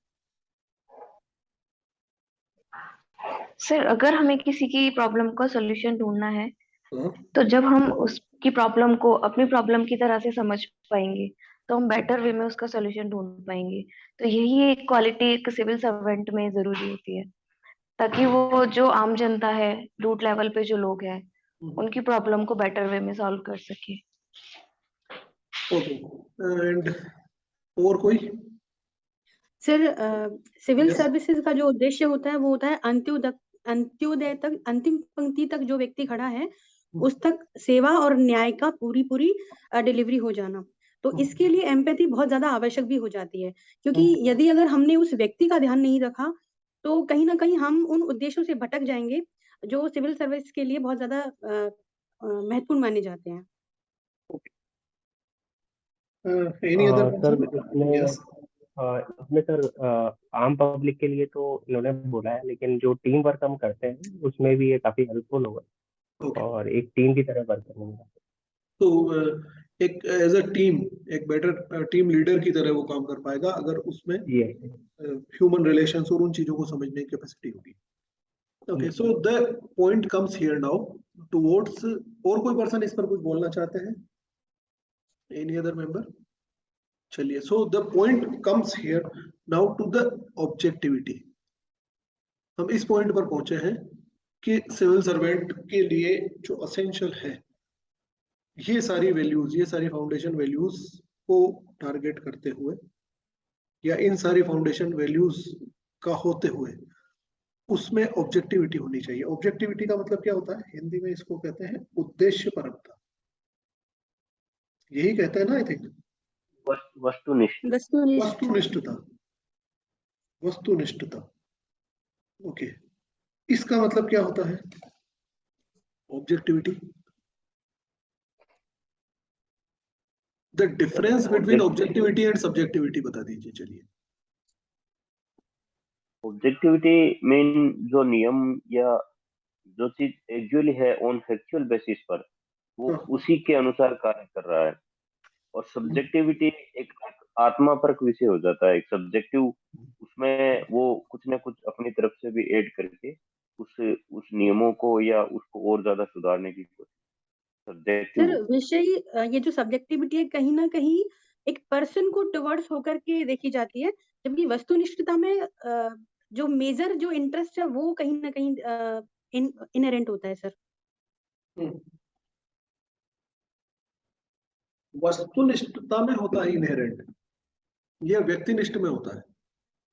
सर, अगर हमें किसी की प्रॉब्लम का सोल्यूशन ढूंढना है, हाँ? तो जब हम उसकी प्रॉब्लम को अपनी प्रॉब्लम की तरह से समझ पाएंगे, तो हम बेटर वे में उसका सोल्यूशन ढूंढ पाएंगे। तो यही एक क्वालिटी एक सिविल सर्वेंट में जरूरी होती है, ताकि वो जो आम जनता है, रूट लेवल पे जो लोग हैं, उनकी प्रॉब्लम को बेटर वे में सॉल्व कर सके। ओके, एंड और कोई? Sir, civil Yes. सर्विसेज का जो उद्देश्य होता है वो होता है अंत्योदय तक, अंतिम पंक्ति तक जो व्यक्ति खड़ा है उस तक सेवा और न्याय का पूरी डिलीवरी हो जाना। तो इसके लिए एम्पैथी बहुत ज्यादा आवश्यक भी हो जाती है, क्योंकि यदि अगर हमने उस व्यक्ति का ध्यान नहीं रखा तो कहीं ना कहीं हम उन उद्देश्यों से भटक जाएंगे जो सिविल सर्विस के लिए बहुत ज्यादा महत्वपूर्ण माने जाते हैं। Any other sir concern? Yes. इसमें सर आम पब्लिक के लिए तो इन्होंने बोला है, लेकिन जो टीम वर्क हम करते हैं उसमें भी ये काफी हेल्पफुल होगा। Okay. और एक टीम की तरह वर्क करेंगे। तो एक एज अ टीम, एक बेटर टीम लीडर की तरह वो काम कर पाएगा अगर उसमें ह्यूमन रिलेशंस और उन चीजों को समझने की कैपेसिटी होगी। Okay, so the point comes here now towards, और कोई पर्सन इस पर कुछ बोलना चाहते हैं? Any other member? चलिए, so the point comes here now to the objectivity. हम इस पॉइंट पर पहुंचे हैं कि सिविल सर्वेंट के लिए जो असेंशियल है, ये सारी वैल्यूज, ये सारी फाउंडेशन वैल्यूज को टारगेट करते हुए, या इन सारी फाउंडेशन वैल्यूज का होते हुए उसमें ऑब्जेक्टिविटी होनी चाहिए। ऑब्जेक्टिविटी का मतलब क्या होता है? हिंदी में इसको कहते हैं उद्देश्यपरकता। यही कहते हैं ना, आई थिंक। वस्तुनिष्ठता, वस्तुनिष्ठता। ओके, इसका मतलब क्या होता है objectivity? The difference between objectivity and subjectivity बता दीजिए। चलिए, ऑब्जेक्टिविटी मीन जो नियम या जो चीज एक्चुअली है ऑन फैक्चुअल बेसिस पर वो उसी के अनुसार कार्य कर रहा है। और सब्जेक्टिविटी एक आत्मापरक विषय हो जाता है, एक सब्जेक्टिव, उसमें वो कुछ ना कुछ अपनी तरफ से भी ऐड करके उस नियमों को या उसको और ज्यादा सुधारने की कोशिश। सर, विषय ये जो सब्जेक्टिविटी है कहीं ना कहीं एक पर्सन को टुवर्ड्स होकर के देखी जाती है, जबकि वस्तुनिष्ठता में जो मेजर जो इंटरेस्ट है वो कहीं ना कहीं इनहेरेंट होता है सर। वस्तुनिष्ठता में होता है इनहेरेंट, यह व्यक्तिनिष्ठ में होता है,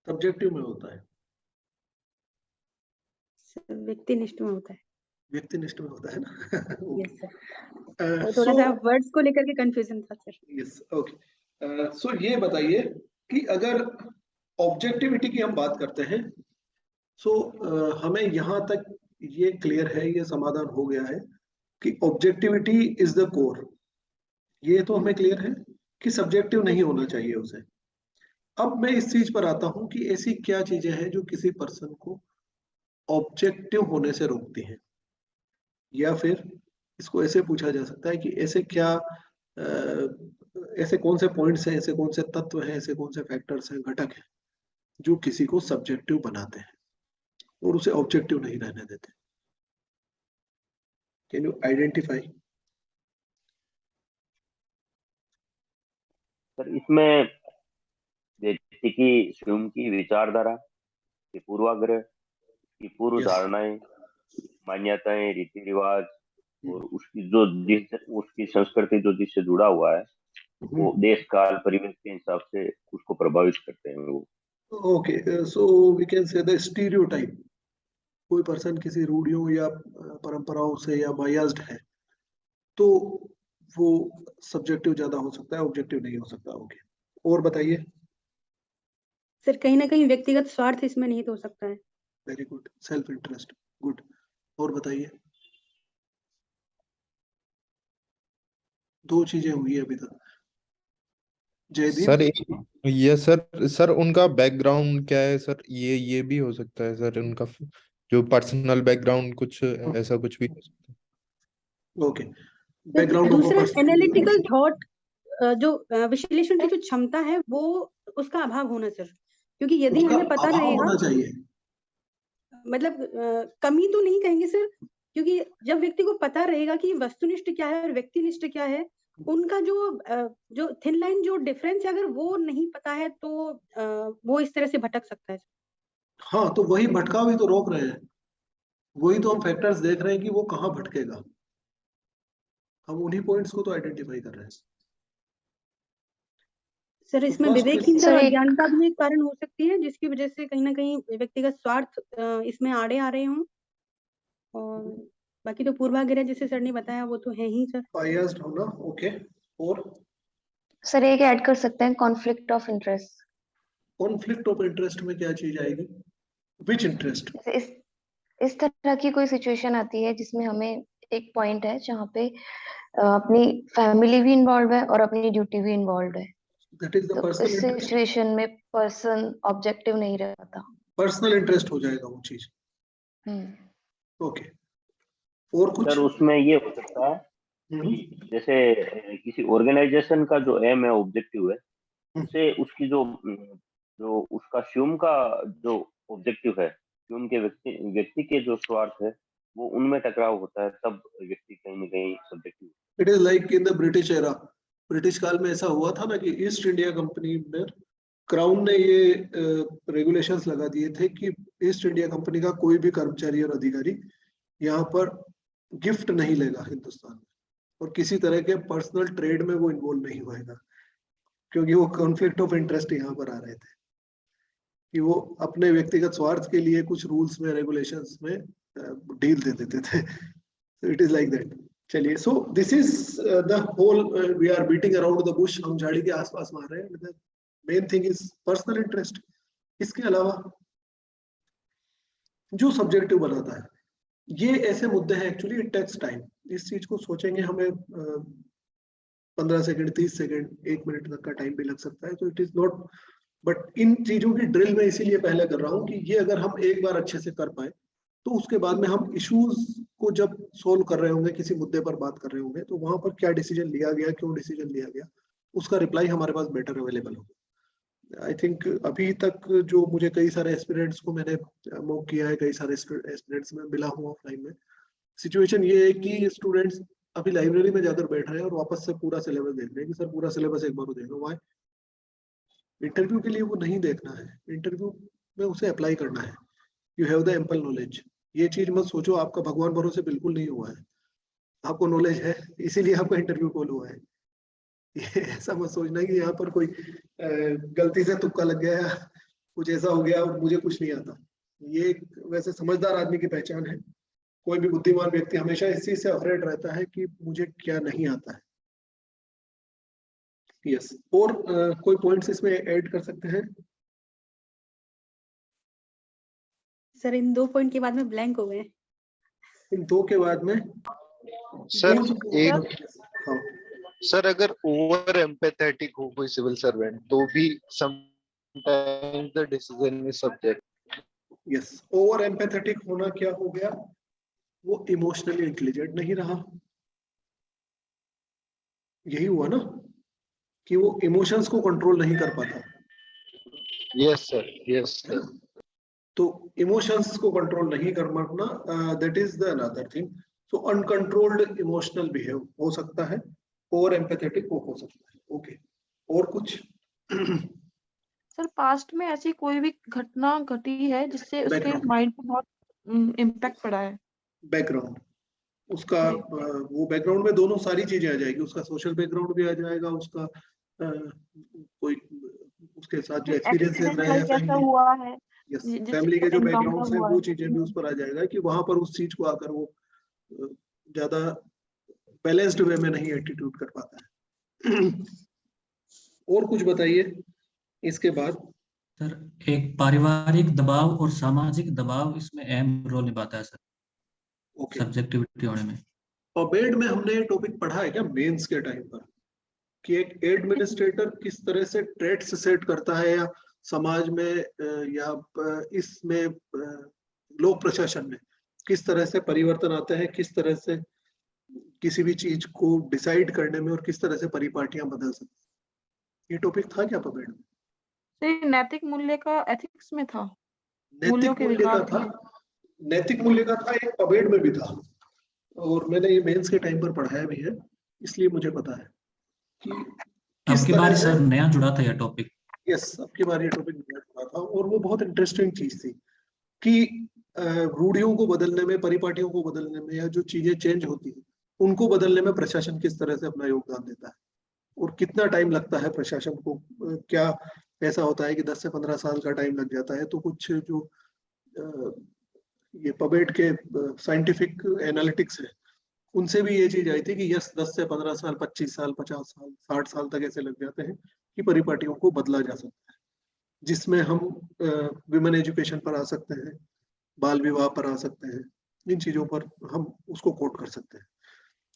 सब्जेक्टिव में होता है। व्यक्तिनिष्ठ में होता है, व्यक्तिनिष्ठ में होता है ना। यस सर, थोड़ा सा वर्ड्स को लेकर के कंफ्यूजन था सर। Yes, okay. सो ये बताइए कि अगर ऑब्जेक्टिविटी की हम बात करते हैं सो हमें यहाँ तक ये क्लियर है, ये समाधान हो गया है कि ऑब्जेक्टिविटी इज द कोर। ये तो हमें क्लियर है कि सब्जेक्टिव नहीं होना चाहिए उसे। अब मैं इस चीज पर आता हूं कि ऐसी क्या चीजें हैं जो किसी पर्सन को ऑब्जेक्टिव होने से रोकती हैं, या फिर इसको ऐसे पूछा जा सकता है कि ऐसे क्या ऐसे कौन से पॉइंट्स हैं, ऐसे कौन से तत्व हैं, ऐसे कौन से फैक्टर्स हैं, घटक हैं जो किसी को सब्जेक्टिव बनाते हैं और उसे ऑब्जेक्टिव नहीं रहने देते। Can you identify? सर इसमें व्यक्ति की स्वयं की विचारधारा, की पूर्वाग्रह, की पूर्व यस। धारणाएं, मान्यताएं, रीति रिवाज, और उसकी जो उसकी संस्कृति जो जिससे जुड़ा हुआ है, वो देश काल परिवेश के हिसाब से उसको प्रभावित करते हैं वो। Okay, so we can say the stereotype. कोई पर्सन किसी रूढ़ियों या परंपराओं से या बायस्ड है तो वो सब्जेक्टिव ज्यादा हो सकता है, ऑब्जेक्टिव नहीं हो सकता। ओके, और बताइए। सर कहीं ना कहीं व्यक्तिगत स्वार्थ इसमें निहित हो सकता है। Very good, self interest, good. और बताइए। दो चीजें हुई है अभी तक। जयदीप। सर ये सर उनका बैकग्राउंड क्या है सर? ये भी हो सकता है सर, उनका जो पर्सनल बैकग्राउंड कुछ ऐसा कुछ भी हो सकता है। ओके, बैकग्राउंड ऑफ दूसरा पर्सन। एनालिटिकल थॉट, जो विश्लेषण की जो क्षमता है वो उसका अभाव होना सर, क्योंकि यदि उसका हमें पता अभाव रहेगा, होना चाहिए। मतलब कमी तो नहीं कहेंगे सर, क्योंकि जब व्यक्ति को पता रहेगा कि वस्तुनिष्ठ क्या है और व्यक्तिनिष्ठ क्या है, उनका जो थिन लाइन जो डिफरेंस है, अगर वो नहीं पता है तो वो इस तरह से भटक सकता है। हाँ, तो वही भटकाव ही तो रोक रहे हैं, वही तो हम फैक्टर्स देख रहे हैं कि वो कहाँ भटकेगा। हम उन्हीं पॉइंट्स को तो आइडेंटिफाई कर रहे हैं। सर तो इसमें फर्स्ट विवेकहीनता सर और एक अज्ञानता भी एक कारण हो सकती है, जिसकी वजह से कहीं ना कहीं व्यक्तिगत स्वार्थ इसमें आड़े आ रहे हों। और बाकी तो पूर्वाग्रह जैसे सर ने बताया वो तो है ही सर। बायस्ड होना। ओके, और सर एक ऐड कर सकते हैं, conflict of interest. Conflict of interest में क्या चीज आएगी? Which interest? जैसे इस तरह की कोई सिचुएशन आती है जिसमें हमें एक पॉइंट है जहाँ पे अपनी फैमिली भी इन्वॉल्व है और अपनी ड्यूटी भी इन्वॉल्व है, दैट इज द तो पर्सनल इस इंटरेस्ट। सिचुएशन में पर्सन ऑब्जेक्टिव नहीं रह पाता। पर्सनल इंटरेस्ट हो जाएगा वो चीज। ओके, और कुछ? सर उसमें ये हो सकता है कि जैसे किसी ऑर्गेनाइजेशन का जो एम है, ऑब्जेक्टिव है, उससे उसकी जो जो उसका स्वयं का जो ऑब्जेक्टिव है, स्वयं के व्यक्ति के जो स्वार्थ है, वो उनमें टकराव होता है, तब व्यक्ति कहीं ना कहीं subjective. It is like in the British era. British काल में ऐसा हुआ था ना कि ईस्ट इंडिया कंपनी में क्राउन ने ये रेगुलेशंस लगा दिए थे कि ईस्ट इंडिया कंपनी का कोई भी कर्मचारी और अधिकारी यहाँ पर गिफ्ट नहीं लेगा हिंदुस्तान में, और किसी तरह के पर्सनल ट्रेड में वो इन्वॉल्व नहीं होएगा, क्योंकि वो कॉन्फ्लिक्ट ऑफ इंटरेस्ट यहाँ पर आ रहे थे कि वो अपने व्यक्तिगत स्वार्थ के लिए कुछ रूल्स में, रेगुलेशंस में डील दे देते थे। It is like that. चलिए, so this is the whole, we are beating around the bush. हम झाड़ी के आसपास मार रहे हैं। Main thing is personal interest. इसके अलावा जो सब्जेक्टिव बनाता है, ये ऐसे मुद्दे हैं, एक्चुअली इट टेक्स टाइम। इस चीज को सोचेंगे हमें 15 सेकंड, 30 सेकंड, 1 मिनट तक का टाइम भी लग सकता है, तो it is not, but in चीजों की ड्रिल में इसीलिए पहले कर रहा हूँ कि ये अगर हम एक बार अच्छे से कर पाए तो उसके बाद में हम इश्यूज को जब सोल्व कर रहे होंगे, किसी मुद्दे पर बात कर रहे होंगे, तो वहां पर क्या डिसीजन लिया गया, क्यों डिसीजन लिया गया, उसका रिप्लाई हमारे पास बेटर अवेलेबल होगा। आई थिंक अभी तक जो मुझे कई सारे एस्पिरेंट्स को मैंने मॉक किया है, कई सारे एस्पिरेंट्स में मिला हूँ ऑफलाइन में, सिचुएशन ये है कि स्टूडेंट्स अभी लाइब्रेरी में जाकर बैठ रहे हैं और वापस से पूरा सिलेबस देख रहे हैं कि सर पूरा सिलेबस एक बार देखो। वाई? इंटरव्यू के लिए वो नहीं देखना है, इंटरव्यू में उसे अप्लाई करना है। You have the ample knowledge. ये चीज मत सोचो आपका भगवान भरोसे बिल्कुल नहीं हुआ है, आपको नॉलेज है, इसीलिए आपका इंटरव्यू कॉल हुआ है। ये ऐसा मत सोचना कि यहाँ पर कोई गलती से तुक्का लग गया या कुछ ऐसा हो गया और मुझे कुछ नहीं आता। ये वैसे समझदार आदमी की पहचान है। कोई भी बुद्धिमान व्यक्ति हमेशा इस चीज से अफ्रेड रहता है कि मुझे क्या नहीं आता है। यस, और कोई पॉइंट्स इसमें ऐड कर सकते हैं? सर इन 2 पॉइंट के बाद में ब्लैंक हो गए। इन 2 के बाद में सर एक हाँ सर अगर ओवर एम्पैथेटिक हो कोई सिविल सर्वेंट तो भी sometimes the decision is subject. Yes, over empathetic होना क्या हो गया, वो इमोशनली इंटेलिजेंट नहीं रहा, यही हुआ ना कि वो इमोशंस को कंट्रोल नहीं कर पाता। Yes sir, yes sir. तो इमोशंस को कंट्रोल नहीं कर पाना, that is the another thing. So uncontrolled emotional behave हो सकता है, ओवर एम्पैथेटिक हो सकता है। ओके, और कुछ? सर पास्ट में ऐसी कोई भी घटना घटी है जिससे उसके Background. माइंड पे बहुत इम्पैक्ट पड़ा है? बैकग्राउंड उसका, वो बैकग्राउंड में दोनों सारी चीजें आ जाएगी, उसका सोशल बैकग्राउंड भी आ जाएगा, उसका कोई उसके साथ जो एक्सपीरियंसेस एक्सीडेंट रहे हैं लाइक ऐसा फैमिली, हुआ है यस, जिससे फैमिली के जो एनकाउंटर बैकग्राउंड है हुआ वो है। चीजें भी उस पर आ जाएगा कि वहां पर उस चीज को आकर वो ज्यादा बैलेंस्ड वे में नहीं एटीट्यूड कर पाता है। और कुछ बताइए इसके बाद? सर एक पारिवारिक दबाव और सामाजिक दबाव इसमें अहम रोल निभाता है सर, ओके, सब्जेक्टिविटी होने में। पबेड में हमने ये टॉपिक पढ़ा है क्या मेंस के टाइम पर, कि एक एडमिनिस्ट्रेटर किस तरह से ट्रेड्स सेट करता है या समाज में या इसमें लोक प्रशासन में किस तरह से परिवर्तन आते हैं, किस तरह से किसी भी चीज को डिसाइड करने में और किस तरह से परिपाटियां बदल सकती हैं? ये टॉपिक था क्या पबेड में? नैतिक मूल्य का एथिक्स में था, मूल्यों नैतिक के मूल्य का विकास था, में। नैतिक मूल्य का था, एक पबेड में भी था, और मैंने ये मेंस के टाइम पर पढ़ाया भी है, इसलिए मुझे पता है कि किस आपकी तरह बार से। सर नया जुड़ा था यह टॉपिक। यस, आपकी बार ये टॉपिक नया जुड़ा था, और वो बहुत इंटरेस्टिंग चीज थी कि रूढ़ियों को बदलने में, परिपाटियों को बदलने में, या जो चीजें चेंज होती है उनको बदलने में प्रशासन किस तरह से अपना योगदान देता है, और कितना टाइम लगता है प्रशासन को। क्या ऐसा होता है कि 10 से 15 साल का टाइम लग जाता है, तो कुछ जो ये पबेड के साइंटिफिक एनालिटिक्स है उनसे भी ये चीज आई थी कि यस 10 से 15 साल, 25 साल, 50 साल, 60 साल तक ऐसे लग जाते हैं कि परिपाटियों को बदला जा सकता है, जिसमें हम विमेन एजुकेशन पर आ सकते हैं, बाल विवाह पर आ सकते हैं, इन चीजों पर हम उसको कोट कर सकते हैं।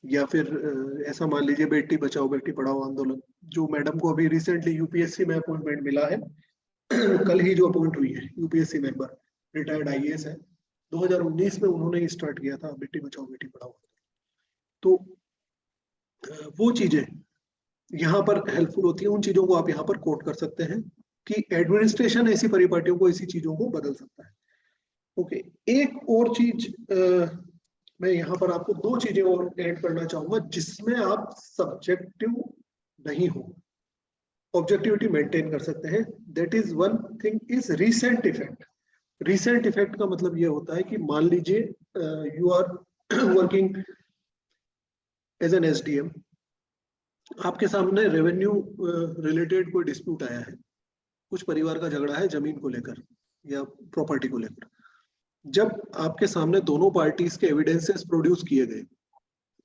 या फिर ऐसा मान लीजिए बेटी बचाओ बेटी पढ़ाओ आंदोलन, जो मैडम को अभी रिसेंटली यूपीएससी में अपॉइंटमेंट मिला है, कल ही जो अपॉइंट हुई है यूपीएससी मेंबर, रिटायर्ड आईएएस है, 2019 में उन्होंने स्टार्ट किया था बेटी बचाओ बेटी पढ़ाओ। तो वो चीजें यहाँ पर हेल्पफुल होती है, उन चीजों को आप यहाँ पर कोट कर सकते हैं कि एडमिनिस्ट्रेशन ऐसी परिपाटियों को, ऐसी चीजों को बदल सकता है। ओके, एक और चीज मैं यहाँ पर आपको 2 चीजें और ऐड करना चाहूंगा जिसमें आप सब्जेक्टिव नहीं हो, ऑब्जेक्टिविटी मेंटेन कर सकते हैं। That is one thing is recent effect. Recent effect का मतलब ये होता है कि मान लीजिए you are working as an SDM, आपके सामने रेवेन्यू रिलेटेड कोई डिस्प्यूट आया है, कुछ परिवार का झगड़ा है जमीन को लेकर या प्रॉपर्टी को लेकर। जब आपके सामने दोनों पार्टीज के एविडेंसेस प्रोड्यूस किए गए,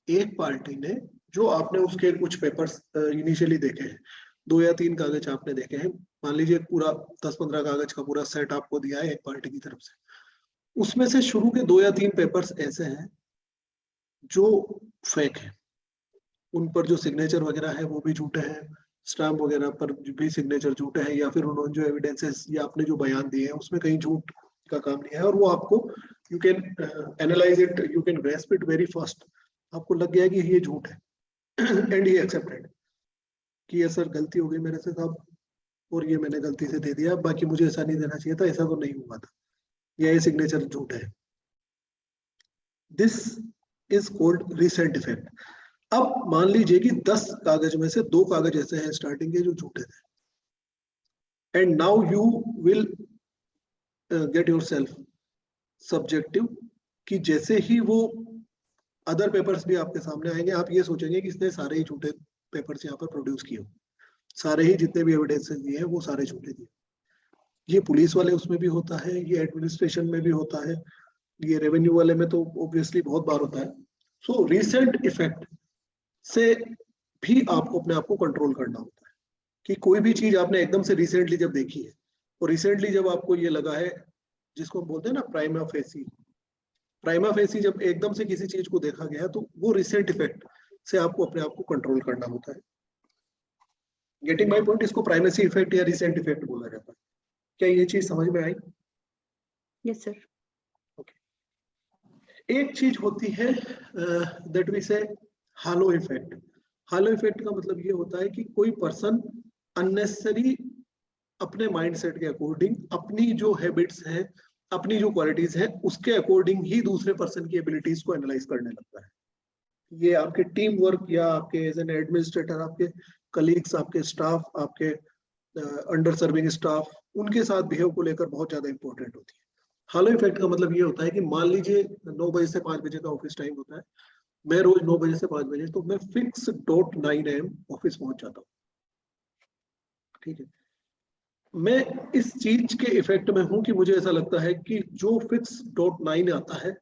एक पार्टी ने, जो आपने उसके कुछ पेपर्स इनिशियली देखे हैं, 2 या 3 कागज आपने देखे हैं, मान लीजिए पूरा 10-15 कागज का पूरा सेट आपको दिया है एक पार्टी की तरफ से, उसमें से शुरू के 2 या 3 पेपर्स ऐसे हैं जो फेक है, उन पर जो सिग्नेचर वगैरह है वो भी झूठे हैं, स्टैम्प वगैरह पर भी सिग्नेचर झूठे हैं, या फिर उन्होंने जो एविडेंसेस या आपने जो बयान दिए हैं उसमें कहीं झूठ का काम नहीं है, और वो आपको you can analyse it, you can grasp it very fast, आपको लग गया कि ये झूठ है एंड ये एक्सेप्टेड कि ये सर गलती हो गई मेरे से साहब, और ये मैंने गलती से दे दिया, बाकी मुझे ऐसा नहीं देना चाहिए था, ऐसा तो नहीं हुआ था, या ये सिग्नेचर झूठ है। This is called recent effect. अब मान लीजिए कि 10 कागज में से 2 कागज ऐसे हैं स्टार्टिंग के जो झूठे थे, and now you will get yourself subjective, कि जैसे ही वो अदर पेपर्स भी आपके सामने आएंगे, आप ये सोचेंगे कि इसने सारे ही झूठे पेपर्स यहाँ पर प्रोड्यूस किए, सारे ही जितने भी एविडेंसेस दिए हैं वो सारे झूठे दिए। ये पुलिस वाले उसमें भी होता है, ये एडमिनिस्ट्रेशन में भी होता है, ये रेवेन्यू वाले में तो ऑब्वियसली बहुत बार होता है। सो रीसेंट इफेक्ट से भी आपको अपने आप को कंट्रोल करना होता है कि कोई भी चीज आपने एकदम से रिसेंटली जब देखी है, और रिसेंटली जब आपको ये लगा है, जिसको हम बोलते हैं ना प्राइमा फेसी। प्राइमा फेसी जब एकदम से किसी चीज को देखा गया तो वो रिसेंट इफेक्ट से आपको अपने आप को कंट्रोल करना होता है। Getting my point? इसको प्राइमेसी इफेक्ट या रिसेंट इफेक्ट बोला जाता है। क्या ये चीज समझ में आई? Yes sir. एक चीज होती है दैट वी से हालो इफेक्ट। हालो इफेक्ट का मतलब ये होता है कि कोई पर्सन अननेसेसरी अपने माइंडसेट के अकॉर्डिंग अपनी जो हैबिट्स हैं, अपनी जो क्वालिटीज हैं, उसके अकॉर्डिंग ही दूसरे पर्सन की एबिलिटीज को एनालाइज करने लगता है। ये आपके टीम वर्क या आपके एज एन एडमिनिस्ट्रेटर, आपके कलीग्स, आपके स्टाफ, आपके अंडर सर्विंग स्टाफ, उनके साथ बिहेव को लेकर बहुत ज्यादा इंपॉर्टेंट होती है। हालो इफेक्ट का मतलब ये होता है कि मान लीजिए 9 बजे से 5 बजे का ऑफिस टाइम होता है, मैं रोज 9 बजे से 5 बजे, तो मैं फिक्स .9 AM ऑफिस पहुंच जाता हूँ। ठीक है, मैं इस चीज के इफेक्ट में हूं कि मुझे ऐसा लगता है कि जो फिक्स .9 आता है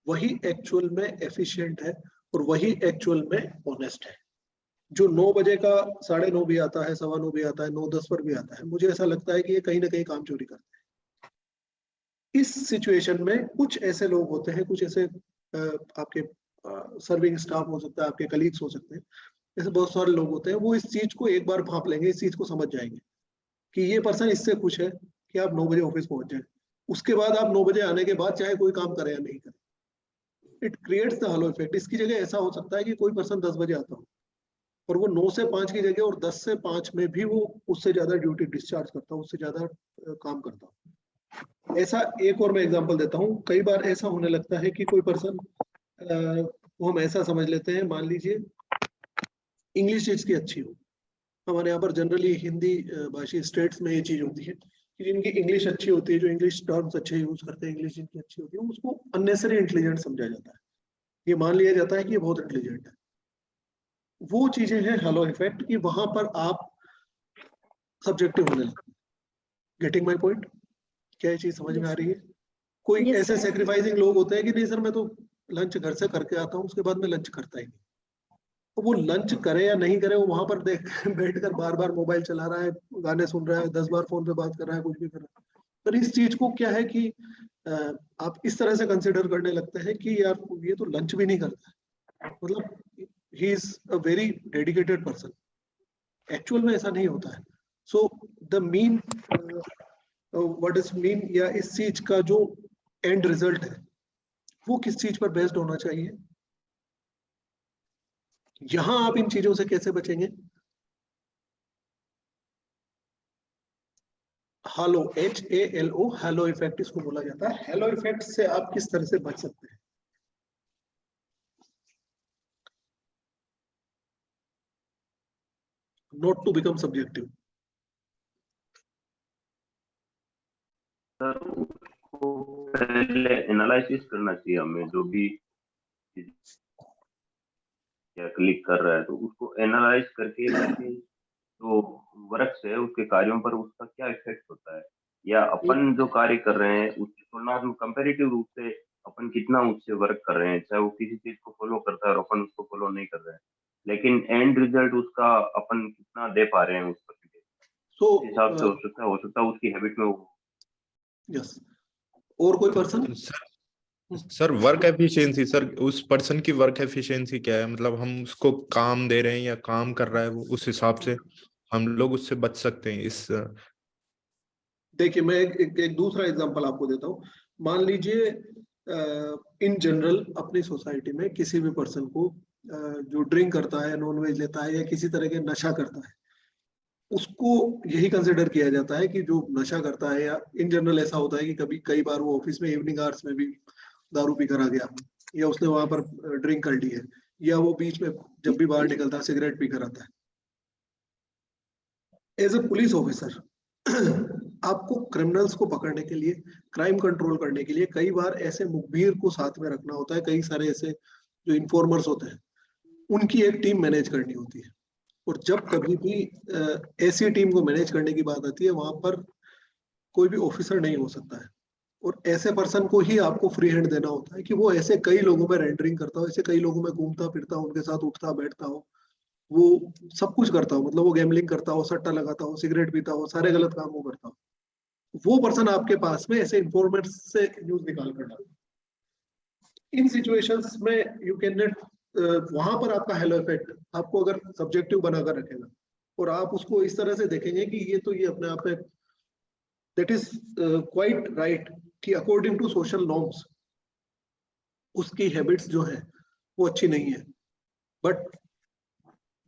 वही एक्चुअल में एफिशिएंट है और वही एक्चुअल में ऑनेस्ट है। जो 9 बजे का 9:30 भी आता है, 9:15 भी आता है, 9:10 पर भी आता है, मुझे ऐसा लगता है कि ये कहीं ना कहीं काम चोरी करते हैं। इस सिचुएशन में कुछ ऐसे लोग होते हैं, कुछ ऐसे आपके सर्विंग स्टाफ हो सकता है, आपके कलीग्स हो सकते हैं, ऐसे बहुत सारे लोग होते हैं, वो इस चीज को एक बार भांप लेंगे, इस चीज को समझ जाएंगे कि ये पर्सन इससे खुश है कि आप 9 बजे ऑफिस पहुंच जाए। उसके बाद आप 9 बजे आने के बाद चाहे कोई काम करे या नहीं करे, it creates the hello effect. इसकी जगह ऐसा हो सकता है कि कोई पर्सन 10 बजे आता हो और वो 9 से 5 की जगह और 10 से 5 में भी वो उससे ज्यादा ड्यूटी डिस्चार्ज करता हो, उससे ज्यादा काम करता हो। ऐसा एक और मैं एग्जांपल देता हूँ। कई बार ऐसा होने लगता है कि कोई पर्सन वो हम ऐसा समझ लेते हैं, मान लीजिए इंग्लिश जिसकी अच्छी हो, हमारे यहाँ पर जनरली हिंदी भाषी स्टेट्स में ये चीज होती है कि जिनकी इंग्लिश अच्छी होती है, जो इंग्लिश टर्म्स अच्छे यूज करते हैं, इंग्लिश जिनकी अच्छी होती है, उसको अननेसेसरी इंटेलिजेंट समझा जाता है। ये मान लिया जाता है कि ये बहुत इंटेलिजेंट है। वो चीजें हैं हालो इफेक्ट कि वहां पर आप सब्जेक्टिव होने लगते हैं। Getting my point? क्या ये चीज समझ में आ रही है? कोई Yes, ऐसे sir. सेक्रीफाइसिंग लोग होते हैं कि नहीं सर मैं तो लंच घर से करके आता हूँ, उसके बाद मैं लंच करता ही नहीं। तो वो लंच करे या नहीं करे, वो वहां पर देख बैठकर बार बार मोबाइल चला रहा है, गाने सुन रहा है, 10 बार फोन पे बात कर रहा है, कुछ भी कर रहा है। पर इस चीज को क्या है कि आप इस तरह से कंसिडर करने लगते हैं कि यार ये तो लंच भी नहीं करता, मतलब ही is a very dedicated person. Actual में ऐसा नहीं होता है। So the mean what is mean, या इस चीज का जो एंड रिजल्ट है वो किस चीज पर बेस्ड होना चाहिए? यहां आप इन चीजों से कैसे बचेंगे? हालो, HALO, हालो इफेक्ट इसको बोला जाता है। हालो इफेक्ट से आप किस तरह से बच सकते हैं? Not to become subjective. Sir उसको पहले एनालिसिस करना चाहिए हमें, जो भी या क्लिक कर रहा है तो उसको एनालाइज करके ताकि जो वर्क्स है उसके कार्यों पर उसका क्या इफेक्ट होता है, या अपन जो कार्य कर रहे हैं उसकी तुलना में कंपैरेटिव रूप से अपन कितना उससे वर्क कर रहे हैं, चाहे वो किसी चीज को फॉलो करता है और अपन उसको फॉलो नहीं कर रहे हैं, लेकिन एंड रिजल्ट उसका अपन कितना दे पा रहे हैं उस पर हिसाब से हो सकता है उसकी हैबिट में वो। यस, और कोई person? Sir work efficiency, sir उस पर्सन की वर्क एफिशिएंसी क्या है, मतलब हम उसको काम दे रहे हैं या काम कर रहा है वो, उस हिसाब से हम लोग उससे बच सकते हैं। इस देखिए मैं एक दूसरा एग्जांपल आपको देता हूँ। मान लीजिए इन जनरल अपनी सोसाइटी में किसी भी पर्सन को जो ड्रिंक करता है, नॉन वेज लेता है या किसी तरह के नशा करता है, उसको यही कंसिडर किया जाता है कि जो नशा करता है, या इन जनरल ऐसा होता है कि कभी कई बार वो ऑफिस में इवनिंग आवर्स में भी दारू पी कर आ गया, या उसने वहां पर ड्रिंक कर ली है, या वो बीच में जब भी बाहर निकलता है सिगरेट पी कर आता है। एज ए पुलिस ऑफिसर आपको क्रिमिनल्स को पकड़ने के लिए, क्राइम कंट्रोल करने के लिए कई बार ऐसे मुखबिर को साथ में रखना होता है। कई सारे ऐसे जो इन्फॉर्मर्स होते हैं उनकी एक टीम मैनेज करनी होती है। और जब कभी भी ऐसी टीम को मैनेज करने की बात आती है, वहां पर कोई भी ऑफिसर नहीं हो सकता है, और ऐसे पर्सन को ही आपको फ्री हैंड देना होता है कि वो ऐसे कई लोगों में रेंडरिंग करता हो, ऐसे कई लोगों में घूमता फिरता हो, उनके साथ उठता बैठता हो, वो सब कुछ करता हो, मतलब वो गैम्बलिंग करता हो, सट्टा लगाता हो, सिगरेट पीता हो, सारे गलत काम वो करता हो। वो पर्सन आपके पास में ऐसे इन्फॉर्मेट से न्यूज निकाल कर डाल। इन सिचुएशंस में यू कैन नॉट, वहां पर आपका हेलो इफेक्ट आपको अगर सब्जेक्टिव बनाकर रखेगा और आप उसको इस तरह से देखेंगे कि ये तो ये अपने आप में, दैट इज क्वाइट राइट कि अकॉर्डिंग टू सोशल नॉर्म्स उसकी हैबिट्स जो है वो अच्छी नहीं है, but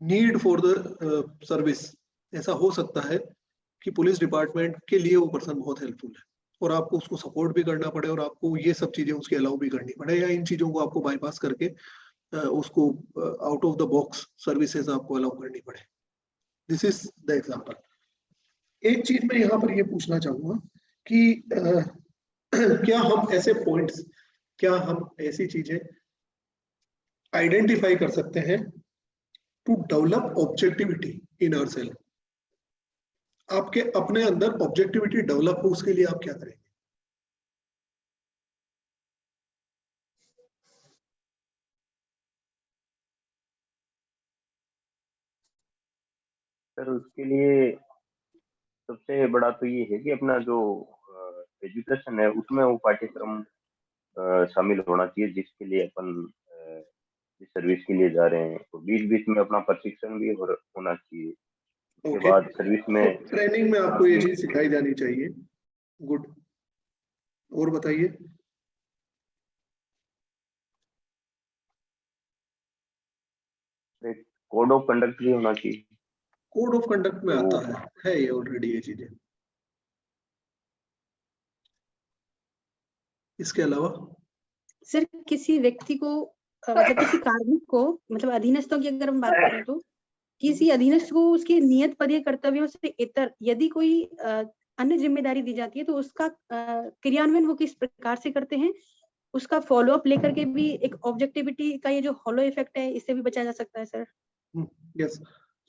need for the service, ऐसा हो सकता है कि पुलिस डिपार्टमेंट के लिए वो पर्सन बहुत हेल्पफुल है और आपको उसको सपोर्ट भी करना पड़े और आपको ये सब चीजें उसकी अलाउ भी करनी पड़े, या इन चीजों को आपको बाईपास करके उसको out of the box services आपको अलाउ करनी पड़े। This is the example. एक चीज मैं यहाँ पर ये पूछना चाहूंगा कि क्या हम ऐसे पॉइंट्स, क्या हम ऐसी चीजें आइडेंटिफाई कर सकते हैं to develop objectivity in ourselves? आपके अपने अंदर ऑब्जेक्टिविटी डेवलप हो उसके लिए आप क्या करेंगे? सर उसके लिए सबसे बड़ा तो ये है कि अपना जो एजुकेशन है उसमें वो पाठ्यक्रम शामिल होना चाहिए जिसके लिए अपन जिस सर्विस के लिए जा रहे हैं, तो बीच बीच में अपना प्रशिक्षण भी होना चाहिए। उसके बाद सर्विस में ट्रेनिंग में आपको ये चीज सिखाई जानी चाहिए। गुड, और बताइए। कोड ऑफ कंडक्ट भी होना चाहिए। कोड ऑफ कंडक्ट में आता है ये ऑलरेडी ये चीजें। इसके अलावा सर किसी व्यक्ति को मतलब किसी कार्मिक को, मतलब अधीनस्थों की अगर हम बात करें तो किसी अधीनस्थ को उसके नियत पदीय कर्तव्यों से इतर यदि कोई अन्य जिम्मेदारी दी जाती है तो उसका क्रियान्वयन वो किस प्रकार से करते हैं, उसका फॉलो अप लेकर के भी एक ऑब्जेक्टिविटी का ये जो हॉलो इफेक्ट है इससे भी बचा जा सकता है सर। यस,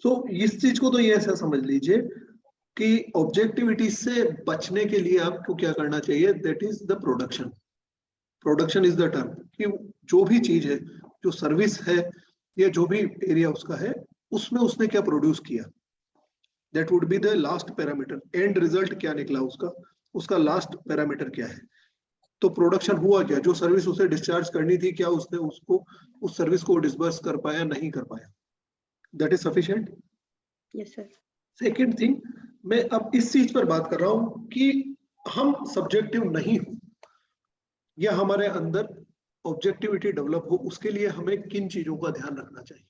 सो इस चीज को तो ये ऐसा समझ लीजिए कि ऑब्जेक्टिविटी से बचने के लिए आपको क्या करना चाहिए, that is the production. Production is the term कि जो भी चीज है, जो सर्विस है या जो भी एरिया उसका है, उसमें उसने क्या प्रोड्यूस किया, that would be the last parameter. And result क्या निकला उसका, उसका लास्ट पैरामीटर क्या है। तो प्रोडक्शन हुआ क्या, जो सर्विस उसे डिस्चार्ज करनी थी क्या उसने उसको उस सर्विस को डिस्बर्स कर पाया, नहीं कर पाया, that is sufficient. Yes sir. Second thing, मैं अब इस चीज पर बात कर रहा हूं कि हम सब्जेक्टिव नहीं हो या हमारे अंदर ऑब्जेक्टिविटी डेवलप हो, उसके लिए हमें किन चीजों का ध्यान रखना चाहिए?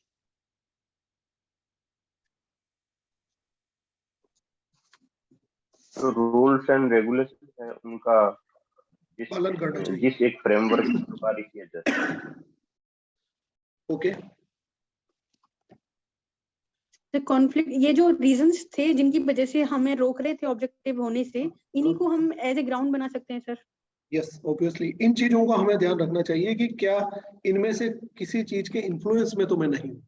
तो रूल्स एंड रेगुलेशन है उनका पालन करना चाहिए, जिस एक फ्रेमवर्क कार्य किया जाता है। ओके। कॉन्फ्लिक्ट, ये जो रीजंस थे जिनकी वजह से हमें रोक रहे थे ऑब्जेक्टिव होने से, इन्हीं को हम एज ए ग्राउंड बना सकते हैं सर। यस, ऑब्वियसली इन चीजों का हमें ध्यान रखना चाहिए कि क्या इनमें से किसी चीज के इन्फ्लुएंस में तो मैं नहीं हूं,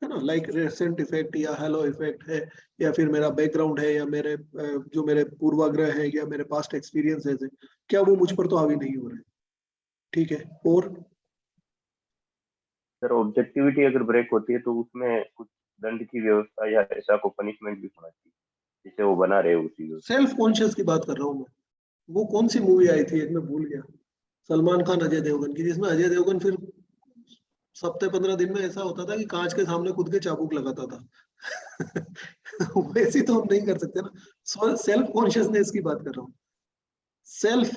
है ना, लाइक रेसेंट इफेक्ट या हेलो इफेक्ट है, या फिर मेरा बैकग्राउंड है, या मेरे जो मेरे पूर्वाग्रह है या मेरे पास्ट एक्सपीरियंसेस है, क्या वो मुझ पर तो हावी नहीं हो रहे? ठीक है। और सर ऑब्जेक्टिविटी अगर ब्रेक होती है तो उसमें कुछ दंड की व्यवस्था या ऐसा को पनिशमेंट भी होना चाहिए जिसे वो बना रहे उसी को। सेल्फ कॉन्शियस की बात कर रहा हूँ मैं। वो कौन सी मूवी आई थी, एक मैं भूल गया, सलमान खान अजय देवगन की, जिसमें अजय देवगन फिर हफ्ते 15 दिन में ऐसा होता था कि कांच के सामने खुद के चाबुक लगाता था। वैसे तो हम नहीं कर सकते ना। सेल्फ कॉन्शियसनेस की बात कर रहा हूँ। सेल्फ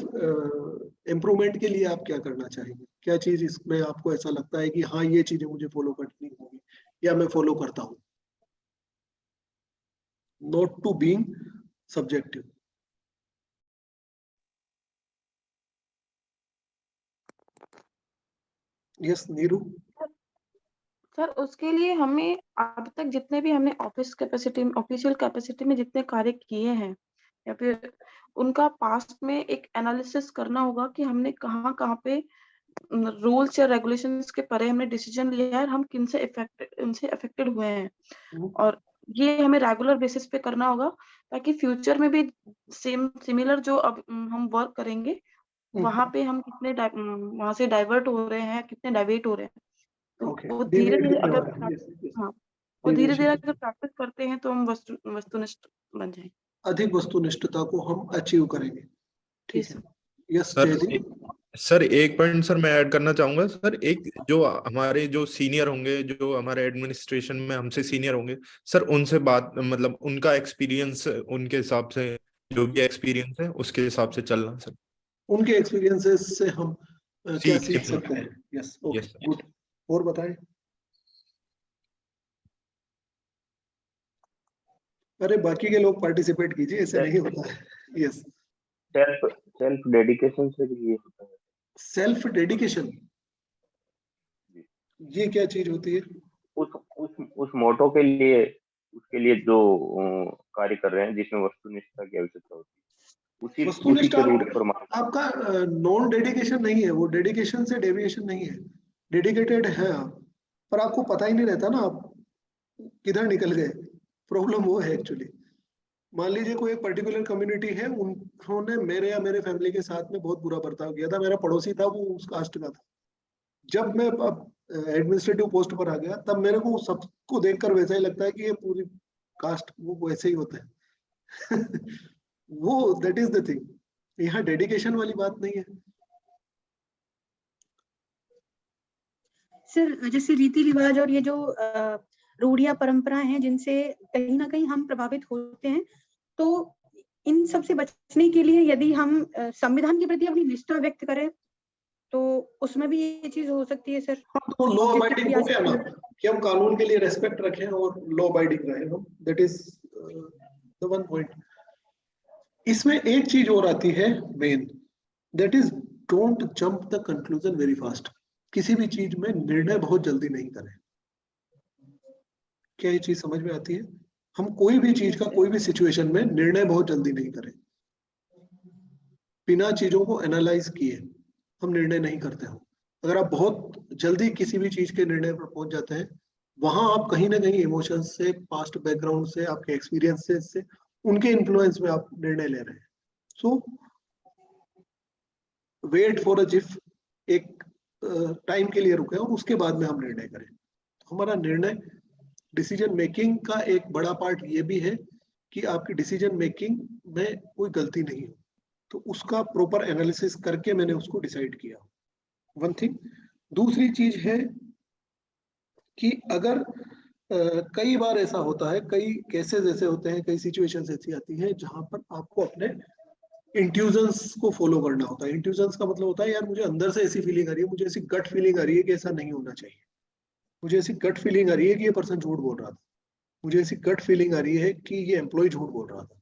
इम्प्रूवमेंट के लिए आप क्या करना चाहेंगे? क्या चीज इसमें आपको ऐसा लगता है कि हाँ ये चीजें मुझे फॉलो करनी होगी या मैं फॉलो करता हूँ? Not to being subjective. Yes Neeru. Sir उसके लिए हमें अब तक जितने भी हमने ऑफिशियल कैपेसिटी में जितने कार्य किए हैं, या फिर उनका पास्ट में एक एनालिसिस करना होगा कि हमने कहाँ कहाँ पे रूल्स या रेगुलेशंस के परे हमने डिसीजन लिया है, हम किनसे अफेक्टेड हुए हैं, और ये हमें रेगुलर बेसिस पे करना होगा ताकि फ्यूचर में भी सिमिलर जो अब हम वर्क करेंगे वहां पे हम कितने वहां से डाइवर्ट हो रहे हैं, कितने डाइवेट हो रहे हैं। तो वो धीरे धीरे अगर हाँ वो धीरे धीरे अगर प्रैक्टिस करते हैं तो हम वस्तुनिष्ठ बन जाएंगे। अधिक वस्तुनिष्ठता को हम अचीव करेंगे। ठीक है, यस जयदीप। सर एक पॉइंट सर मैं ऐड करना चाहूंगा सर। एक जो हमारे जो सीनियर होंगे, जो हमारे एडमिनिस्ट्रेशन में हमसे सीनियर होंगे सर, उनसे बात मतलब उनका एक्सपीरियंस, उनके हिसाब से जो भी एक्सपीरियंस है उसके हिसाब से चलना सर। उनके एक्सपीरियंसेस से हम क्या सीख सकते हैं। Yes, okay, good. और बताएं। अरे बाकी के लोग पार्टिसिपेट कीजिए, ऐसे नहीं होता है। यस, सेल्फ डेडिकेशन से भी ये होता है। सेल्फ डेडिकेशन, ये क्या चीज होती है? उस मोटो के लिए, उसके लिए जो कार्य कर रहे हैं जिसमें वस्तुनिष्ठता की आवश्यकता होती है, उसी के रूट पर आपका नॉन डेडिकेशन नहीं है, वो डेडिकेशन से डेविएशन नहीं है। डेडिकेटेड है आप, पर आपको पता ही नहीं रहता ना आप किधर निकल गए। प्रॉब्लम वो है एक्चुअली। मान लीजिए कोई एक पर्टिकुलर कम्युनिटी है, उन्होंने मेरे या मेरे फैमिली के साथ में बहुत बुरा बर्ताव किया था। मेरा पड़ोसी था, वो उस कास्ट का था। जब मैं एडमिनिस्ट्रेटिव पोस्ट पर आ गया, तब मेरे को सबको देखकर वैसा ही लगता है कि ये पूरी कास्ट वो वैसे ही होता है। वो दैट इज द थिंग। यहाँ डेडिकेशन वाली बात नहीं है सर। जैसे रीति रिवाज और ये जो रूढ़ियां परंपराएं हैं जिनसे कहीं ना कहीं हम प्रभावित होते हैं, तो इन सब से बचने के लिए यदि हम संविधान के प्रति अपनी निष्ठा व्यक्त करें तो उसमें भी ये चीज हो सकती है सर। तो लॉ अबाइडिंग हो गया ना, कि हम कानून के लिए रेस्पेक्ट रखें और लॉ अबाइडिंग रहे हम। That is the one point. इसमें एक चीज और आती है main, that is don't jump the conclusion very fast. किसी भी चीज में निर्णय बहुत जल्दी नहीं करें। क्या ये चीज समझ में आती है? हम कोई भी चीज का, कोई भी सिचुएशन में निर्णय बहुत जल्दी नहीं करें। बिना चीजों को एनालाइज किए हम निर्णय नहीं करते हो। अगर आप बहुत जल्दी किसी भी चीज के निर्णय पर पहुंच जाते हैं, वहां आप कहीं ना कहीं इमोशंस से, पास्ट बैकग्राउंड से, आपके एक्सपीरियंसेस से, उनके इन्फ्लुएंस में आप निर्णय ले रहे हैं। सो वेट फॉर अ जिफ, एक टाइम के लिए रुके और उसके बाद में हम निर्णय करें। हमारा निर्णय, डिसीजन मेकिंग का एक बड़ा पार्ट ये भी है कि आपकी डिसीजन मेकिंग में कोई गलती नहीं हो, तो उसका प्रॉपर एनालिसिस करके मैंने उसको डिसाइड किया। One thing. दूसरी चीज है कि अगर कई बार ऐसा होता है, कई केसेस ऐसे होते हैं, कई सिचुएशंस ऐसी आती हैं जहां पर आपको अपने इंट्यूजन्स को फॉलो करना होता है। इंट्यूजन्स का मतलब होता है, यार मुझे अंदर से ऐसी फीलिंग आ रही है, मुझे ऐसी गट फीलिंग आ रही है कि ऐसा नहीं होना चाहिए। मुझे ऐसी गट फीलिंग आ रही है कि ये पर्सन झूठ बोल रहा था। मुझे ऐसी गट फीलिंग आ रही है कि ये एम्प्लॉय झूठ बोल रहा था।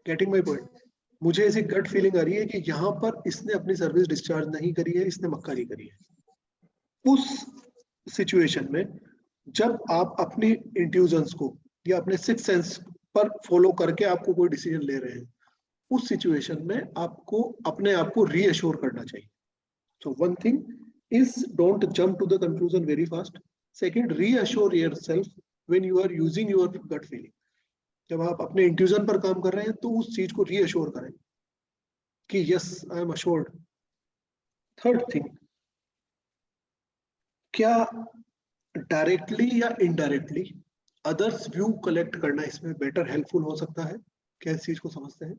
Getting my point? मुझे ऐसी गट फीलिंग आ रही है कि यहाँ पर इसने अपनी सर्विस डिस्चार्ज नहीं करी है, इसने मक्कारी करी है। उस सिचुएशन में जब आप अपनी इंट्यूजन्स को या अपने सिक्स सेंस पर फॉलो करके आपको कोई डिसीजन ले रहे हैं, उस सिचुएशन में आपको अपने आप को रीअश्योर करना चाहिए। So one thing is don't jump to the conclusion very fast. Second, reassure yourself when you are using your gut feeling. जब आप अपने इंट्यूजन पर काम कर रहे हैं तो उस चीज को रीअश्योर करें कि yes I am assured. Third thing, क्या डायरेक्टली या इनडायरेक्टली अदर्स व्यू कलेक्ट करना इसमें बेटर हेल्पफुल हो सकता है? क्या इस चीज को समझते हैं?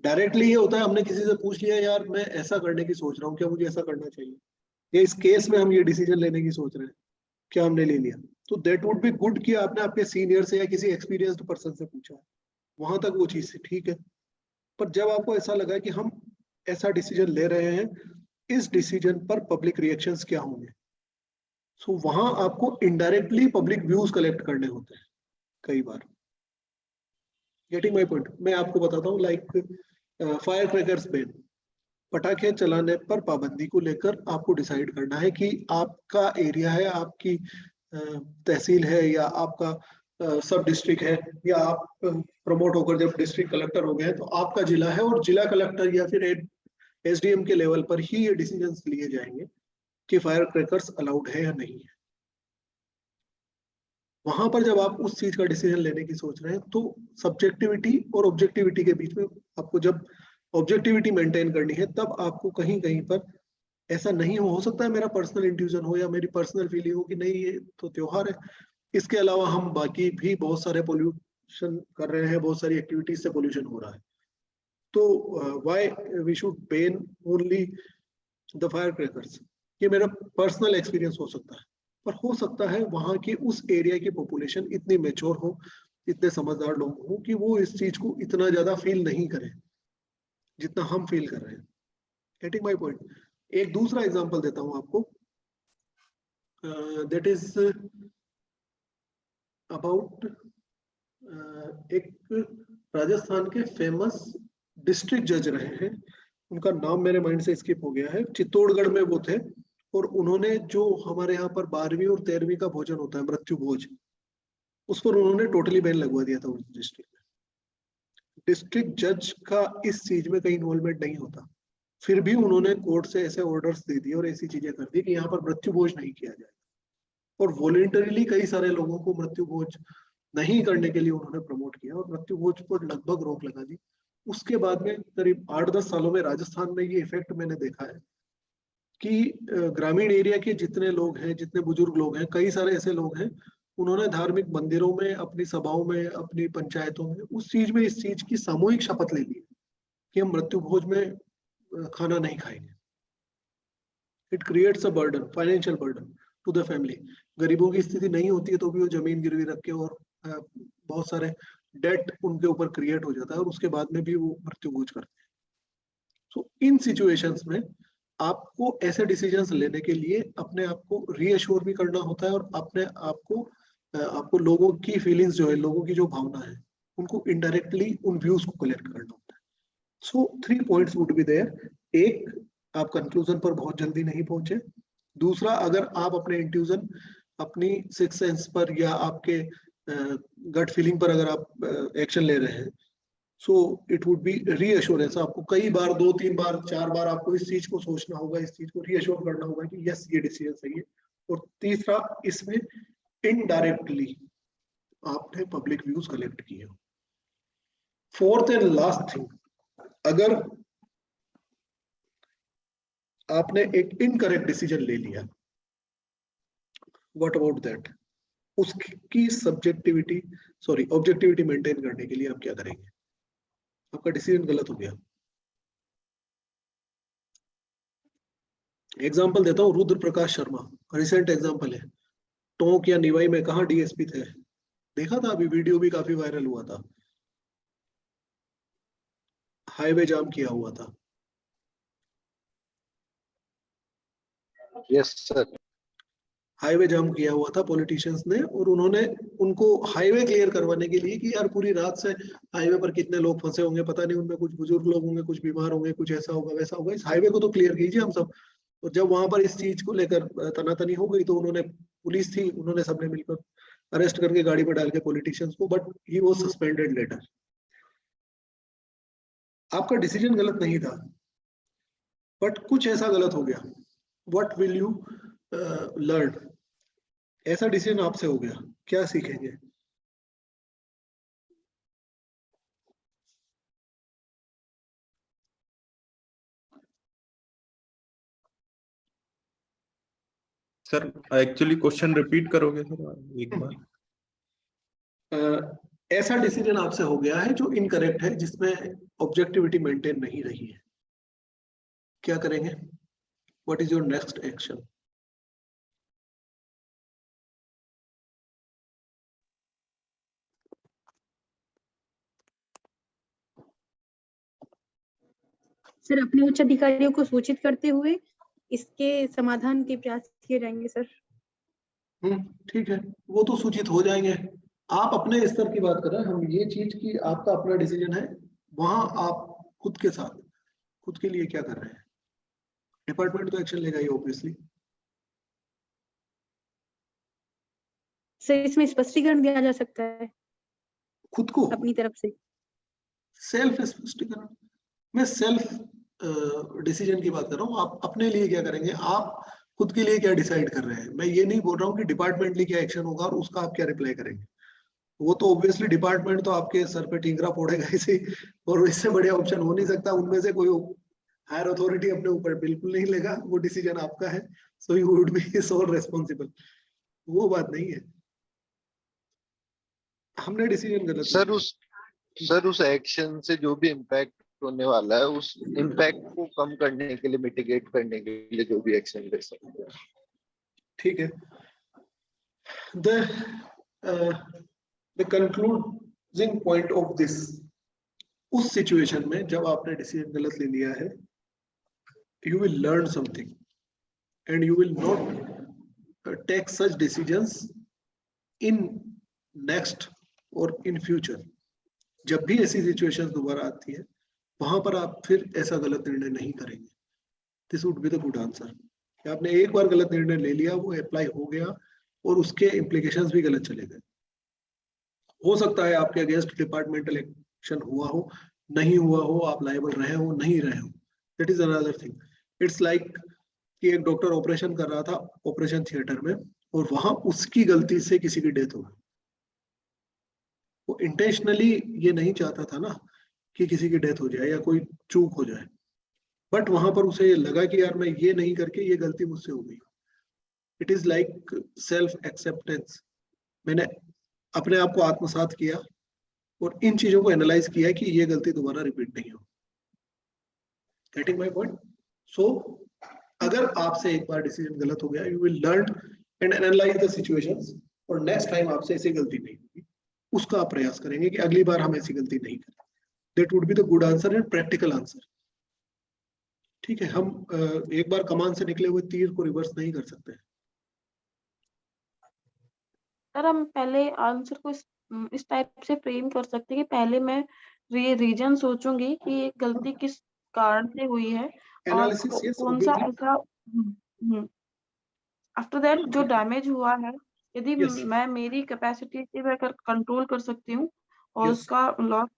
डायरेक्टली ये होता है, हमने किसी से पूछ लिया, यार मैं ऐसा करने की सोच रहा हूँ, क्या मुझे ऐसा करना चाहिए, या इस केस में हम ये डिसीजन लेने की सोच रहे हैं, क्या हमने ले लिया? तो दैट वुड बी गुड कि आपने आपके सीनियर से या किसी एक्सपीरियंस्ड पर्सन से पूछा है, वहां तक वो चीज ठीक है। पर जब आपको ऐसा लगा कि हम ऐसा डिसीजन ले रहे हैं, इस डिसीजन पर पब्लिक रिएक्शंस क्या होंगे, सो वहां आपको इनडायरेक्टली पब्लिक व्यूज कलेक्ट करने होते हैं कई बार। Getting my point? मैं आपको बताता हूँ, लाइक फायर क्रैकर्स बैन, पटाखे चलाने पर पाबंदी को लेकर आपको डिसाइड करना है कि आपका एरिया है, आपकी तहसील है, या आपका सब डिस्ट्रिक्ट है, या आप प्रमोट होकर जब डिस्ट्रिक्ट कलेक्टर हो गए हैं तो आपका जिला है, और जिला कलेक्टर या फिर एसडीएम के लेवल पर ही ये डिसीजंस लिए जाएंगे कि फायर क्रैकर्स अलाउड है या नहीं है। वहां पर जब आप उस चीज का डिसीजन लेने की सोच रहे हैं तो सब्जेक्टिविटी और ऑब्जेक्टिविटी के बीच में आपको जब ऑब्जेक्टिविटी मेंटेन करनी है, तब आपको कहीं कहीं पर ऐसा नहीं हो सकता है मेरा पर्सनल इंट्यूजन हो या मेरी पर्सनल फीलिंग हो कि नहीं ये तो त्योहार है, इसके अलावा हम बाकी भी बहुत सारे पोल्यूशन कर रहे हैं, बहुत सारी एक्टिविटीज से पोल्यूशन हो रहा है, तो why we should ban only the fire crackers? ये मेरा पर्सनल एक्सपीरियंस हो सकता है, पर हो सकता है वहां की उस एरिया की पॉपुलेशन इतनी मेच्योर हो, इतने समझदार लोग हो कि वो इस चीज को इतना ज्यादा फील नहीं करें जितना हम फील कर रहे हैं। Getting my point? एक दूसरा एग्जांपल देता हूं आपको, दैट इज अबाउट एक राजस्थान के फेमस डिस्ट्रिक्ट जज रहे हैं, उनका नाम मेरे माइंड से स्किप हो गया है, चित्तौड़गढ़ में वो थे, और उन्होंने जो हमारे यहाँ पर 12वीं और 13वीं का भोजन होता है, मृत्यु भोज, उस पर उन्होंने टोटली बैन लगवा दिया था उस डिस्ट्रिक्ट में। डिस्ट्रिक्ट जज का इस चीज में कहीं इन्वॉल्वमेंट नहीं होता, फिर भी उन्होंने कोर्ट से ऐसे ऑर्डर्स दे दिए और ऐसी चीजें कर दी कि यहाँ पर मृत्यु भोज नहीं किया जाए, और वॉलेंटरीली कई सारे लोगों को मृत्यु भोज नहीं करने के लिए उन्होंने प्रमोट किया और मृत्यु भोज पर लगभग रोक लगा दी। उसके बाद में करीब 8-10 सालों में राजस्थान में ये इफेक्ट मैंने देखा है कि ग्रामीण एरिया के जितने लोग हैं, जितने बुजुर्ग लोग हैं, कई सारे ऐसे लोग हैं, उन्होंने धार्मिक मंदिरों में, अपनी सभाओं में, अपनी पंचायतों में उस चीज में इस चीज की सामूहिक शपथ ले ली कि हम मृत्यु भोज में खाना नहीं खाएंगे। It creates a burden, financial burden to the family. गरीबों की स्थिति नहीं होती है तो भी वो जमीन गिरवी रख के और बहुत सारे डेट उनके ऊपर क्रिएट हो जाता है और उसके बाद में भी वो मृत्यु भोज करते हैं। सो इन सिचुएशंस में आपको ऐसे डिसीजंस लेने के लिए अपने आप को रीअश्योर भी करना होता है और अपने आपको लोगों की फीलिंग्स जो है, लोगों की जो भावना है, उनको इनडायरेक्टली उन व्यूज को कलेक्ट करना होता है। सो 3 पॉइंट्स वुड बी देयर। एक, आप कंक्लूजन पर बहुत जल्दी नहीं पहुंचे। दूसरा, अगर आप अपने इंट्यूजन, अपनी सिक्स सेंस पर या आपके गट फीलिंग पर अगर आप एक्शन ले रहे हैं, so it would B reassurance. आपको कई बार, 2-3 बार, 4 बार आपको इस चीज को सोचना होगा, इस चीज को रीअश्योर करना होगा कि यस, ये डिसीजन सही है। और तीसरा, इसमें इनडायरेक्टली आपने पब्लिक व्यूज कलेक्ट किए। फोर्थ एंड लास्ट थिंग, अगर आपने एक इनकरेक्ट डिसीजन ले लिया, व्हाट अबाउट दैट? उसकी ऑब्जेक्टिविटी मेंटेन करने के लिए आप क्या करेंगे? आपका डिसीजन गलत हो गया। एग्जाम्पल देता हूँ, रुद्र प्रकाश शर्मा, रिसेंट एग्जाम्पल है। टोंक या निवाई में कहा डीएसपी थे, देखा था, अभी वीडियो भी काफी वायरल हुआ था, हाईवे जाम किया हुआ था। Yes sir. हाईवे जाम किया हुआ था पॉलिटिशियंस ने, और उन्होंने उनको हाईवे क्लियर करवाने के लिए कि यार पूरी रात से हाईवे पर कितने लोग फंसे होंगे, पता नहीं, उनमें कुछ बुजुर्ग लोग होंगे, कुछ बीमार होंगे, कुछ ऐसा होगा वैसा होगा, इस हाईवे को तो क्लियर कीजिए हम सब। और जब वहां पर इस चीज को लेकर तनातनी हो गई तो उन्होंने, पुलिस थी, उन्होंने सबने मिलकर अरेस्ट करके गाड़ी में डाल के पॉलिटिशियंस को, but he was suspended later. आपका डिसीजन गलत नहीं था, बट कुछ ऐसा गलत हो गया। What will you learn? ऐसा डिसीजन आपसे हो गया, क्या सीखेंगे? सर एक्चुअली क्वेश्चन रिपीट करोगे सर एक बार? ऐसा डिसीजन आपसे हो गया है जो इनकरेक्ट है, जिसमें ऑब्जेक्टिविटी मेंटेन नहीं रही है, क्या करेंगे? What is your next action? Sir, अपने उच्च अधिकारियों को सूचित करते हुए इसके समाधान के प्रयास किए जाएंगे सर। ठीक है, वो तो सूचित हो जाएंगे। आप अपने स्तर की बात कर रहे हैं, हम ये चीज की आपका अपना डिसीजन है, वहां आप खुद के साथ, खुद के लिए क्या कर रहे हैं? डिपार्टमेंट तो एक्शन लेगा ही ऑब्वियसली। सर, इसमें स्पष्टीकरण दिया जा सकता है खुद को अपनी तरफ से। सेल्फ स्पष्टीकरण, मैं सेल्फ डिसीजन की बात कर रहा हूँ। आप अपने लिए क्या करेंगे, आप खुद के लिए क्या डिसाइड कर रहे हैं? मैं ये नहीं बोल रहा हूँ कि डिपार्टमेंटली क्या एक्शन होगा और उसका आप क्या रिप्लाई करेंगे। वो तो ऑब्वियसली डिपार्टमेंट तो आपके सर पे ठीकरा फोड़ेगा इसे, और इससे बढ़िया ऑप्शन हो नहीं सकता। उनमें से कोई हायर अथॉरिटी अपने ऊपर बिल्कुल नहीं लेगा, वो डिसीजन आपका है, so you would be sole responsible. वो बात नहीं है। हमने डिसीजन गलत सर लिया। उस एक्शन से जो भी इम्पैक्ट होने वाला है, उस इम्पैक्ट को कम करने के लिए, मिटिगेट करने के लिए जो भी एक्शन ले सकते हैं। ठीक है। The concluding point of this, उस सिचुएशन में जब आपने डिसीजन गलत ले लिया है, you will learn something and you will not take such decisions in next or in future. जब भी ऐसी सिचुएशन दोबारा आती है, वहां पर आप फिर ऐसा गलत निर्णय नहीं करेंगे। This would be the good answer. आपने एक बार गलत निर्णय ले लिया, वो अप्लाई हो गया और उसके इम्प्लीकेशंस भी गलत चले गए। हो सकता है आपके अगेंस्ट डिपार्टमेंटल एक्शन हुआ हो, नहीं हुआ हो, आप लायबल रहे हो, नहीं रहे हो, that is another thing. It's like कि एक डॉक्टर ऑपरेशन कर रहा था ऑपरेशन थिएटर में और वहां उसकी गलती से किसी की डेथ हो गई। वो इंटेंशनली ये नहीं चाहता था ना कि किसी की डेथ हो जाए या कोई चूक हो जाए, बट वहां पर उसे लगा कि यार मैं ये नहीं करके ये गलती मुझसे हो गई। It is like self acceptance. मैंने अपने आप को आत्मसात किया और इन चीजों को एनालाइज किया कि ये गलती दोबारा रिपीट नहीं हो। Getting my point? सो अगर आपसे एक बार डिसीजन गलत हो गया, you will learn and analyse the situations और नेक्स्ट टाइम आपसे ऐसी गलती नहीं होगी, उसका आप प्रयास करेंगे कि अगली बार हम ऐसी गलती नहीं करें। That would be the good answer and practical answer. ठीक है, हम एक बार कमान से निकले हुए तीर को रिवर्स नहीं कर सकते। सर हम पहले आंसर को इस टाइप से फ्रेम कर सकते हैं कि पहले मैं रीजन सोचूंगी कि ये गलती किस कारण से हुई है और एनालिसिस, यस, कौन सा ऑब्वियसली। ऐसा आफ्टर दैट जो डैमेज हुआ है, यदि Yes. मैं मेरी कैपेसिटी से मैं कंट्रोल कर सकती हूँ और Yes. उसका लॉस,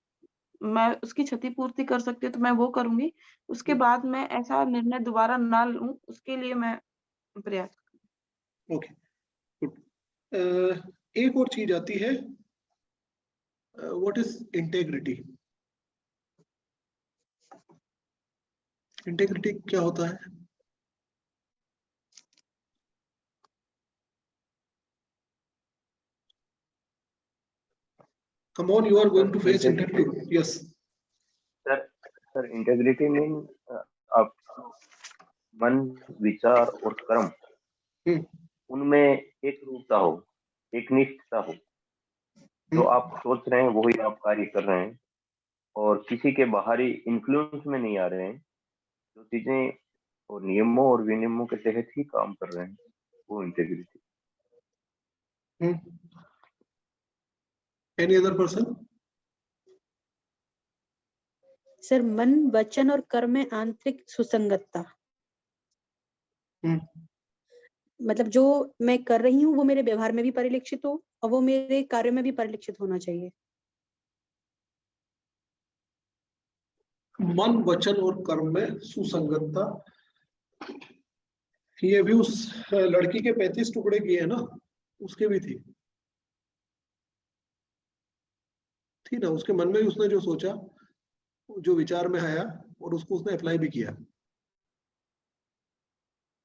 मैं उसकी क्षतिपूर्ति कर सकती हूँ तो मैं वो करूंगी। उसके बाद मैं ऐसा निर्णय दोबारा ना लूं, उसके लिए मैं प्रयास करूंगी। Okay, good. एक और चीज आती है, व्हाट इज इंटेग्रिटी? इंटेग्रिटी क्या होता है? Come on, you are going to face interview. Yes. Sir integrity mean आप मन, विचार और कर्म उनमें एक रूपता हो, एक निष्ठता हो। जो आप सोच रहे हैं वही आप कार्य कर रहे हैं और किसी के बाहरी इन्फ्लुएंस में नहीं आ रहे हैं। जो चीजें और नियमों और विनियमों के तहत ही काम कर रहे हैं, वो integrity. Any other person? Sir मन, वचन और कर्म में आंतरिक सुसंगतता। मतलब जो मैं कर रही हूँ वो मेरे व्यवहार में भी परिलक्षित हो और वो मेरे कार्य में भी परिलक्षित होना चाहिए। मन, वचन और कर्म में सुसंगतता, ये भी उस लड़की के 35 टुकड़े किए हैं ना, उसके भी थी ना। उसके मन में उसने जो सोचा, जो विचार में आया और उसको उसने अप्लाई भी किया।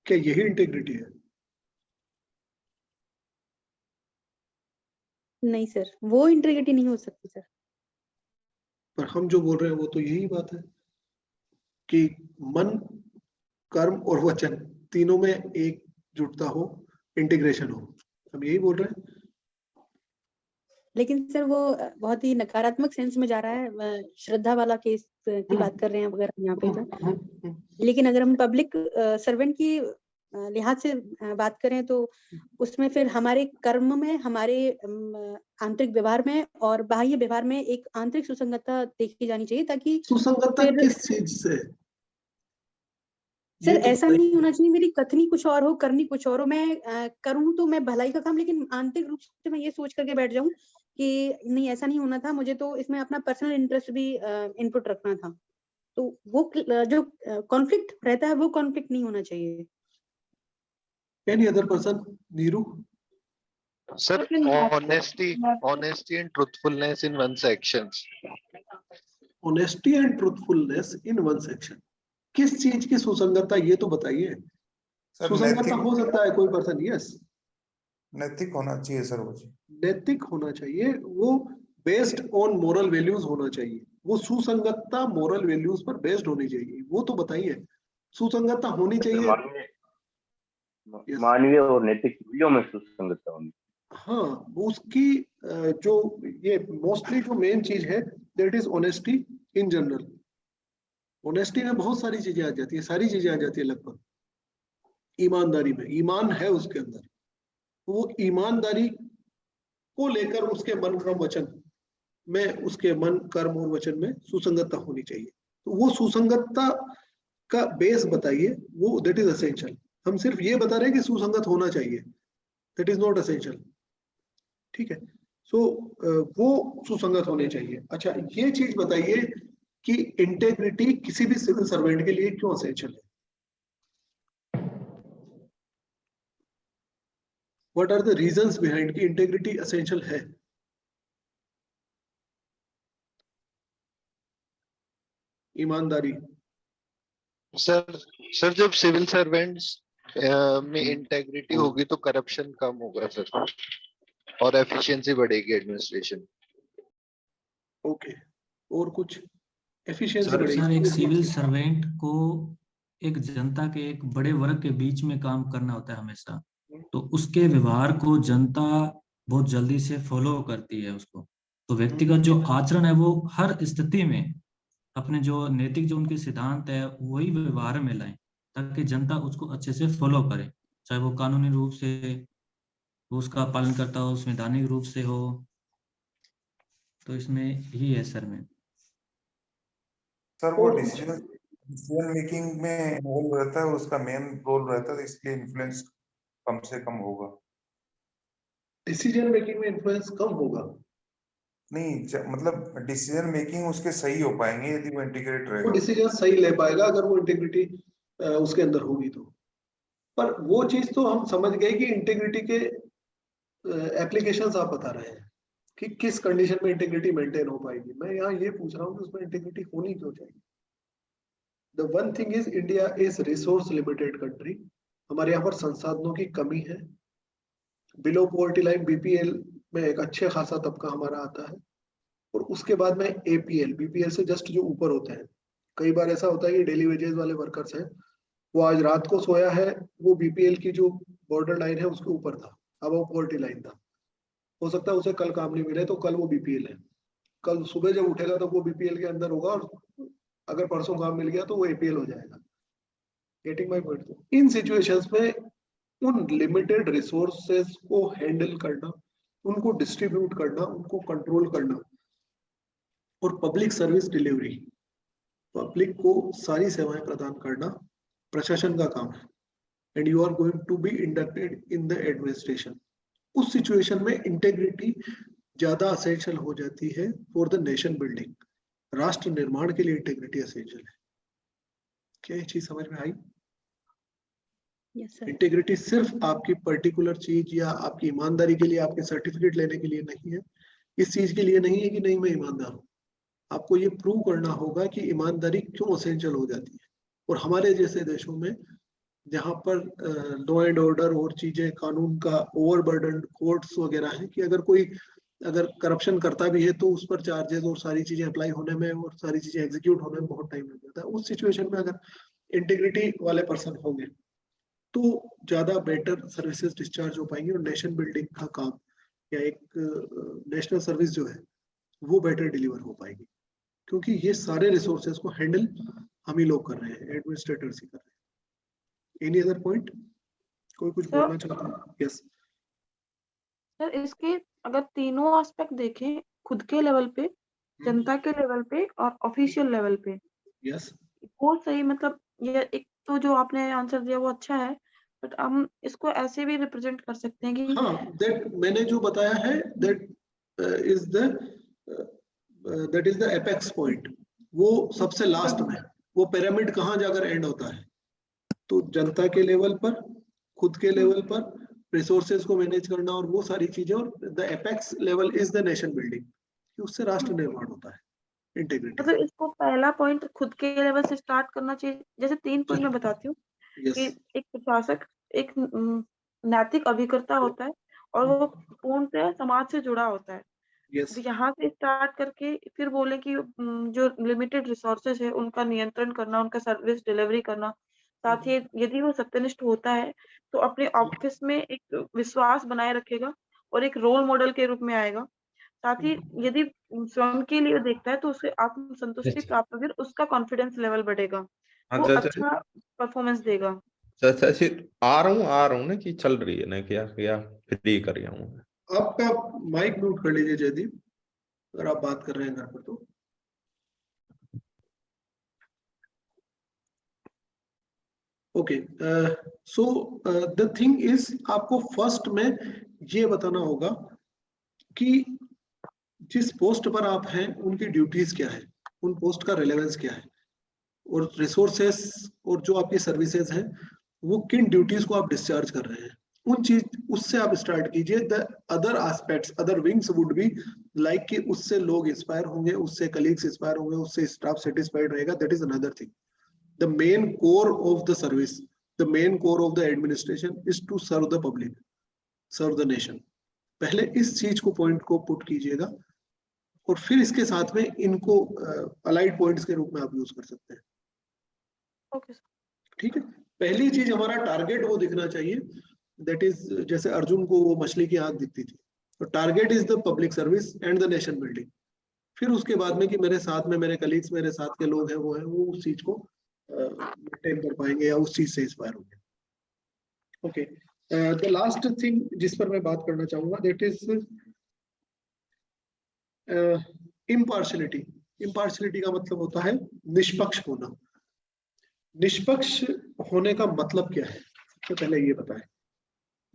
क्या यही इंटेग्रिटी है? नहीं सर, वो इंटेग्रिटी नहीं हो सकती सर। पर हम जो बोल रहे हैं वो तो यही बात है कि मन, कर्म और वचन तीनों में एक जुटता हो, इंटीग्रेशन हो। हम यही बोल रहे हैं। लेकिन सर वो बहुत ही नकारात्मक सेंस में जा रहा है। श्रद्धा वाला केस की बात कर रहे हैं अगर यहाँ पे तो। लेकिन अगर हम पब्लिक सर्वेंट की लिहाज से बात करें तो उसमें फिर हमारे कर्म में, हमारे आंतरिक व्यवहार में और बाह्य व्यवहार में एक आंतरिक सुसंगतता देखी जानी चाहिए, ताकि सुसंगतता किस चीज से? सर ऐसा नहीं होना चाहिए मेरी कथनी कुछ और हो, करनी कुछ और हो। मैं करूं तो मैं भलाई का काम, लेकिन आंतरिक रूप से मैं ये सोच करके बैठ जाऊं कि नहीं ऐसा नहीं होना था, मुझे तो इसमें अपना पर्सनल इंटरेस्ट भी इनपुट रखना था। तो वो जो कॉन्फ्लिक्ट रहता है वो कॉन्फ्लिक्ट नहीं होना चाहिए। Any other person? Neeru? Sir, honesty and truthfulness in one's actions. Honesty and truthfulness in one's action. किस चीज की सुसंगतता, ये तो बताइए। सुसंगतता हो सकता है कोई पर्सन, यस, नैतिक होना चाहिए सर वो जी। नैतिक होना चाहिए, वो बेस्ड ऑन मोरल वैल्यूज होना चाहिए, वो सुसंगतता मोरल वैल्यूज पर बेस्ड होनी चाहिए, वो तो बताइए सुसंगतता होनी चाहिए। मानवीय और नैतिक मूल्यों में सुसंगतता होनी। हाँ, वो उसकी जो ये मोस्टली जो मेन चीज है that is honesty in general. Honesty में बहुत सारी चीजें आ जाती है, सारी चीजें आ जाती है लगभग। ईमानदारी में, ईमान है उसके अंदर, वो ईमानदारी को लेकर उसके मन क्रम वचन में, उसके मन कर्म और वचन में सुसंगतता होनी चाहिए। तो वो सुसंगतता का बेस बताइए, वो दैट इज एसेंशियल। हम सिर्फ ये बता रहे हैं कि सुसंगत होना चाहिए, दैट इज नॉट एसेंशियल। ठीक है, सो वो सुसंगत होने चाहिए। अच्छा, ये चीज बताइए कि इंटेग्रिटी किसी भी सिविल सर्वेंट के लिए क्यों एसेंशियल है? What are the reasons behind कि इंटेग्रिटी एसेंशियल है? ईमानदारी। सर जब सिविल सर्वेंट्स में इंटेग्रिटी होगी तो करप्शन कम होगा सर, और एफिशिएंसी बढ़ेगी एडमिनिस्ट्रेशन। ओके, और कुछ? एफिशिएंसी सर बढ़ेगी। एक सिविल सर्वेंट को एक जनता के एक बड़े वर्ग के बीच में काम करना होता है हमेशा, तो उसके व्यवहार को जनता बहुत जल्दी से फॉलो करती है उसको। तो व्यक्ति का जो आचरण है वो हर स्थिति में अपने जो नैतिक जो उनके सिद्धांत है वही व्यवहार में लाएं, ताकि जनता उसको अच्छे से फॉलो करे, चाहे वो कानूनी रूप से वो उसका पालन करता हो, संवैधानिक रूप से हो। तो इसमें ही है सर में। सर वो डिसीजन मेकिंग में इन्वॉल्व रहता है, उसका मेन रोल रहता है, इसलिए इन्फ्लुएंस कम से कम होगा। डिसीजन मेकिंग में इन्फ्लुएंस कम होगा? नहीं, मतलब डिसीजन मेकिंग उसके सही हो पाएंगे यदि वो इंटीग्रेट वो रहेगा। डिसीजन सही ले पाएगा अगर वो इंटेग्रिटी उसके अंदर होगी तो। पर वो चीज तो हम समझ गए कि इंटेग्रिटी के एप्लीकेशंस आप बता रहे हैं कि किस कंडीशन में इंटेग्रिटी मेंटेन हो पाएगी। मैं यहाँ ये पूछ रहा हूँ कि उसमें इंटेग्रिटी होनी क्यों चाहिए? The one thing is India is resource limited country. हमारे यहाँ पर संसाधनों की कमी है। बिलो पॉवर्टी लाइन बीपीएल में एक अच्छे खासा तबका हमारा आता है, और उसके बाद में एपीएल, बीपीएल से जस्ट जो ऊपर होते हैं। कई बार ऐसा होता है कि डेली वेजेस वाले वर्कर्स हैं, वो आज रात को सोया है, वो बीपीएल की जो बॉर्डर लाइन है उसके ऊपर था, अब वो पॉवर्टी लाइन था। हो सकता है उसे कल काम नहीं मिले तो कल वो बीपीएल है, कल सुबह जब उठेगा तो वो बीपीएल के अंदर होगा, और अगर परसों काम मिल गया तो वो एपीएल हो जाएगा। Getting my point? In situations में उन लिमिटेड रिसोर्सेज को हैंडल करना, उनको डिस्ट्रीब्यूट करना, उनको कंट्रोल करना, और पब्लिक सर्विस डिलीवरी, पब्लिक को सारी सेवाएं प्रदान करना प्रशासन का काम है। And you are going to be inducted in the administration. उस सिचुएशन में इंटेग्रिटी ज्यादा असेंशियल हो जाती है फॉर द नेशन बिल्डिंग। राष्ट्र निर्माण के लिए इंटेग्रिटी असेंशियल है। क्या ये चीज समझ में आई? इंटेग्रिटी सिर्फ आपकी पर्टिकुलर चीज या आपकी ईमानदारी के लिए, आपके सर्टिफिकेट लेने के लिए नहीं है। इस चीज के लिए नहीं है कि नहीं मैं ईमानदार हूं। आपको ये प्रूव करना होगा कि ईमानदारी क्यों असेंशियल हो जाती है। और हमारे जैसे देशों में जहां पर लॉ एंड ऑर्डर और चीजें, कानून का ओवरबर्डन कोर्ट्स वगैरह है, कि अगर कोई करप्शन करता भी है तो उस पर चार्जेस और सारी चीजें अप्लाई होने में और सारी चीजें एग्जीक्यूट होने में बहुत टाइम लग जाता है। उस सिचुएशन में अगर इंटीग्रिटी वाले पर्सन होंगे तो ज्यादा बेटर सर्विसेज डिस्चार्ज हो पाएंगी, और नेशन बिल्डिंग का काम या एक नेशनल सर्विस जो है वो बेटर डिलीवर हो पाएगी। क्योंकि ये सारे रिसोर्सेज को हैंडल हम ही लोग कर रहे हैं, एडमिनिस्ट्रेटर्स ही कर रहे हैं। Any other point? कोई कुछ बोलना चाहता है? यस सर, इसके अगर तीनों एस्पेक्ट देखें, खुद के लेवल पे, जनता के लेवल पे और ऑफिशियल लेवल पे, यस वो सही, मतलब ये एक तो जो आपने आंसर दिया वो अच्छा है, बट हम इसको ऐसे भी रिप्रेजेंट कर सकते हैं कि हाँ, दैट मैंने जो बताया है that is the apex point. वो सबसे लास्ट में, वो पिरामिड कहाँ जाकर एंड होता है? तो जनता के लेवल पर, खुद के लेवल पर रिसोर्सेज को मैनेज करना और वो सारी चीजें, और the apex level is the nation building, उससे राष्ट्र निर्माण होता है। इंटीग्रिटी मतलब इसको पहला पॉइंट खुद के लेवल से स्टार्ट करना चाहिए। जैसे 3 पॉइंट मैं बताती हूँ कि एक प्रशासक एक नैतिक अभिकर्ता होता है, और वो पूर्णतः समाज से जुड़ा होता है। यस तो यहाँ से स्टार्ट करके फिर बोले कि जो लिमिटेड रिसोर्सेज है उनका नियंत्रण करना, उनका सर्विस डिलीवरी करना, साथ ही यदि वो सत्यनिष्ठ होता है तो अपने ऑफिस में एक विश्वास बनाए रखेगा और एक रोल मॉडल के रूप में आएगा। साथ ही यदि स्वयं के लिए देखता है तो उसे आत्मसंतुष्टि प्राप्त होगी, उसका कॉन्फिडेंस लेवल बढ़ेगा, वो अच्छा परफॉर्मेंस देगा। आ रहा हूँ ना कि चल रही है ना, क्या क्या फ्री कर रहा हूँ। आपका माइक म्यूट कर लीजिए जयदीप, अगर आप बात कर रहे हैं घर पर तो। Okay, so the thing is, आपको फर्स्ट में ये बताना होगा कि जिस पोस्ट पर आप हैं उनकी ड्यूटीज क्या है, उन पोस्ट का रिलेवेंस क्या है, और रिसोर्सेस और जो आपकी सर्विसेज हैं वो किन ड्यूटीज को आप डिस्चार्ज कर रहे हैं, उन चीज उससे आप स्टार्ट कीजिए। The other aspects, other wings would be like कि उससे लोग इंस्पायर होंगे, उससे कलीग्स इंस्पायर होंगे, उससे स्टाफ सेटिस्फाइड रहेगा, that is another thing. The main core of the service, the main core of the administration is to serve the public, serve the nation. पहले इस चीज को पॉइंट को पुट कीजिएगा और फिर इसके साथ में इनको अलाइड पॉइंट्स के रूप में आप यूज कर सकते हैं। Okay sir. ठीक है, पहली चीज हमारा टारगेट वो दिखना चाहिए, दैट इज जैसे अर्जुन को वो मछली की आंख दिखती थी, तो target is the public service and the nation building. फिर उसके बाद में कि मेरे साथ में मेरे कलीग्स, मेरे साथ के लोग हैं वो उस चीज को मेंटेन कर पाएंगे या उस चीज से इंस्पायर होंगे। ओके, द लास्ट थिंग जिस पर मैं बात करना चाहूंगा दैट इज इम्पार्शलिटी। इम्पार्शलिटी का मतलब होता है निष्पक्ष होना। निष्पक्ष होने का मतलब क्या है, सबसे पहले ये बताएं।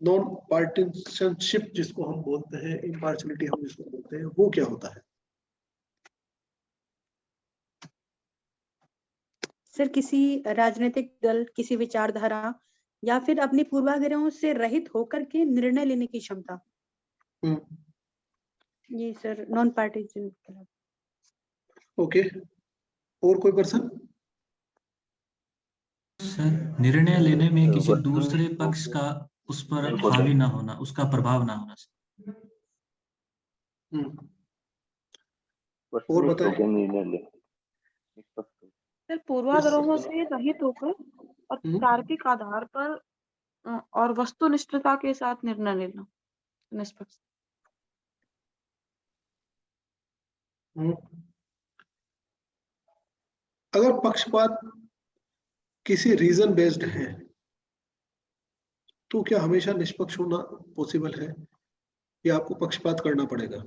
नॉन पार्टिशनशिप जिसको हम बोलते हैं, इम्पार्शलिटी हम जिसको बोलते हैं, वो क्या होता है? सर किसी राजनीतिक दल, किसी विचारधारा या फिर अपने पूर्वाग्रहों से रहित होकर के निर्णय लेने की क्षमता। जी सर, नॉन पार्टीजन। ओके, और कोई पर्सन? सर निर्णय लेने में किसी दूसरे पक्ष का उस पर हावी ना होना, उसका प्रभाव ना होना। और बताएं। सर पूर्वाग्रहों से रहित होकर और तार्किक आधार पर और वस्तुनिष्ठता के साथ निर्णय लेना, निष्पक्ष। अगर पक्षपात किसी रीजन बेस्ड है तो क्या हमेशा निष्पक्ष होना पॉसिबल है या आपको पक्षपात करना पड़ेगा?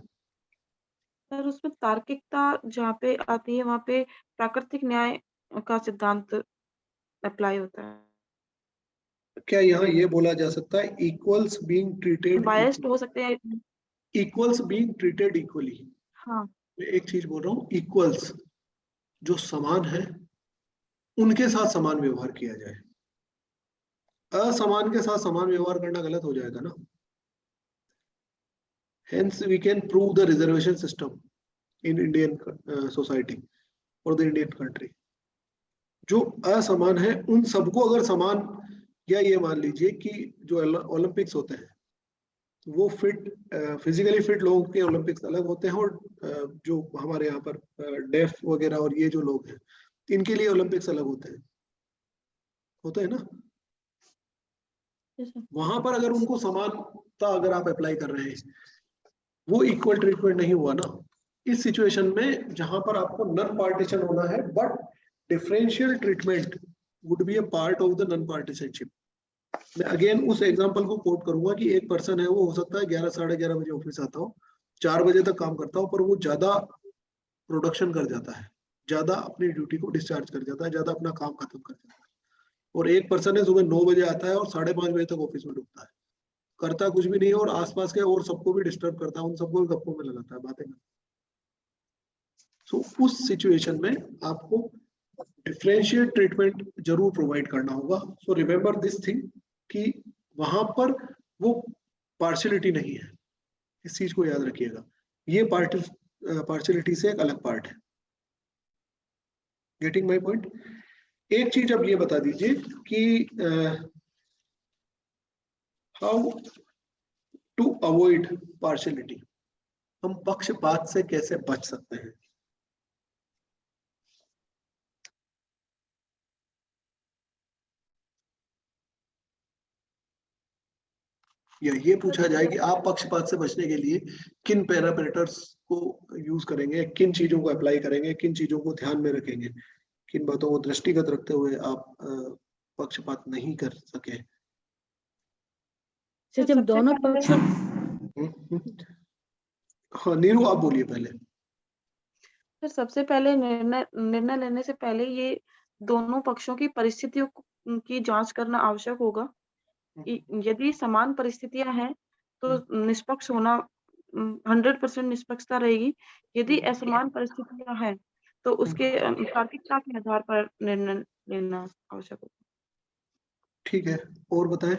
सर उसमें तार्किकता जहाँ पे आती है वहाँ पे प्राकृतिक न्याय का सिद्धांत अप्लाई होता है। क्या यहाँ ये बोला जा सकता है इक्वल्स बीइंग ट्रीटेड, बायस्ड हो सकते हैं। Equals being treated equally? हाँ, मैं एक चीज बोल रहा हूँ, इक्वल्स जो समान है उनके साथ समान व्यवहार किया जाए। असमान के साथ समान व्यवहार करना गलत हो जाएगा ना। Hence we can prove the reservation system in Indian society or the Indian country. जो असमान है उन सबको अगर समान, या ये मान लीजिए कि जो ओलंपिक्स होते हैं वो फिजिकली फिट लोगों के ओलंपिक्स अलग होते हैं, और जो हमारे यहाँ पर डेफ वगैरह और ये जो लोग हैं इनके लिए ओलंपिक्स अलग होते हैं ना। वहां पर अगर उनको समानता अगर आप अप्लाई कर रहे हैं, वो इक्वल ट्रीटमेंट नहीं हुआ ना। इस सिचुएशन में जहां पर आपको नॉन पार्टीशन होना है, but differential treatment would be a part of the non पार्टीशनशिप। मैं अगेन उस एग्जांपल को कोट करूंगा कि एक पर्सन है, वो हो सकता है 11 साढ़े 11 बजे ऑफिस आता हो, 4 बजे तक काम करता हो, पर वो ज्यादा प्रोडक्शन कर जाता है, ज्यादा अपनी ड्यूटी को डिस्चार्ज कर जाता है, ज्यादा अपना काम खत्म कर जाता है। और एक पर्सन है सुबह 9 बजे आता है और 5:30 बजे तक ऑफिस में डूबता है, करता कुछ भी नहीं है और आसपास के और सबको भी डिस्टर्ब करता है, उन सबको भी गप्पों में लगाता है, बातें करता है। सो उस सिचुएशन में आपको डिफरेंशिएट ट्रीटमेंट जरूर प्रोवाइड करना होगा। सो रिमेंबर दिस थिंग कि वहां पर वो पार्शियलिटी नहीं है, इस चीज को याद रखिएगा। ये पार्शियलिटी से एक अलग पार्ट है। Getting my point? एक चीज अब ये बता दीजिए कि हाउ टू अवॉइड पार्शियलिटी, हम पक्षपात से कैसे बच सकते हैं? या ये पूछा जाए कि आप पक्षपात से बचने के लिए किन पैरामीटर्स को यूज करेंगे, किन चीजों को अप्लाई करेंगे, किन चीजों को ध्यान में रखेंगे, किन बातों को दृष्टिगत रखते हुए आप पक्षपात नहीं कर सके? जब दोनों पक्ष, हाँ नीरू आप बोलिए पहले। सर सबसे पहले निर्णय लेने से पहले ये दोनों पक्षों की परिस्थितियों की जांच करना आवश्यक होगा। यदि समान परिस्थितियां हैं तो निष्पक्ष होना 100% निष्पक्षता रहेगी। यदि असमान परिस्थितियां हैं तो उसके तार्किकता के आधार पर निर्णय लेना आवश्यक होगा। ठीक है, और बताएं।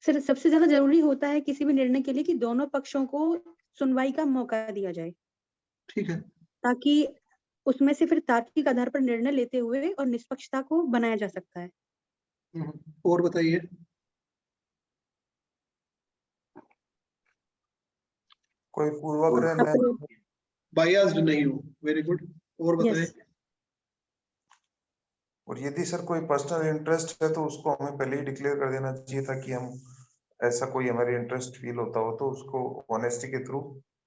सर सबसे ज्यादा जरूरी होता है किसी भी निर्णय के लिए कि दोनों पक्षों को सुनवाई का मौका दिया जाए। ठीक है, ताकि उसमें से फिर तार्किक आधार पर निर्णय लेते हुए और निष्पक्षता को बनाया जा सकता है। और बताइए। कोई पूर्वाग्रह न, बायस्ड नहीं हो। वेरी गुड, और बताएं। और यदि सर कोई पर्सनल इंटरेस्ट है तो उसको हमें पहले ही डिक्लेयर कर देना चाहिए, ताकि हम ऐसा कोई हमारे इंटरेस्ट फील होता हो तो उसको ऑनेस्टी के थ्रू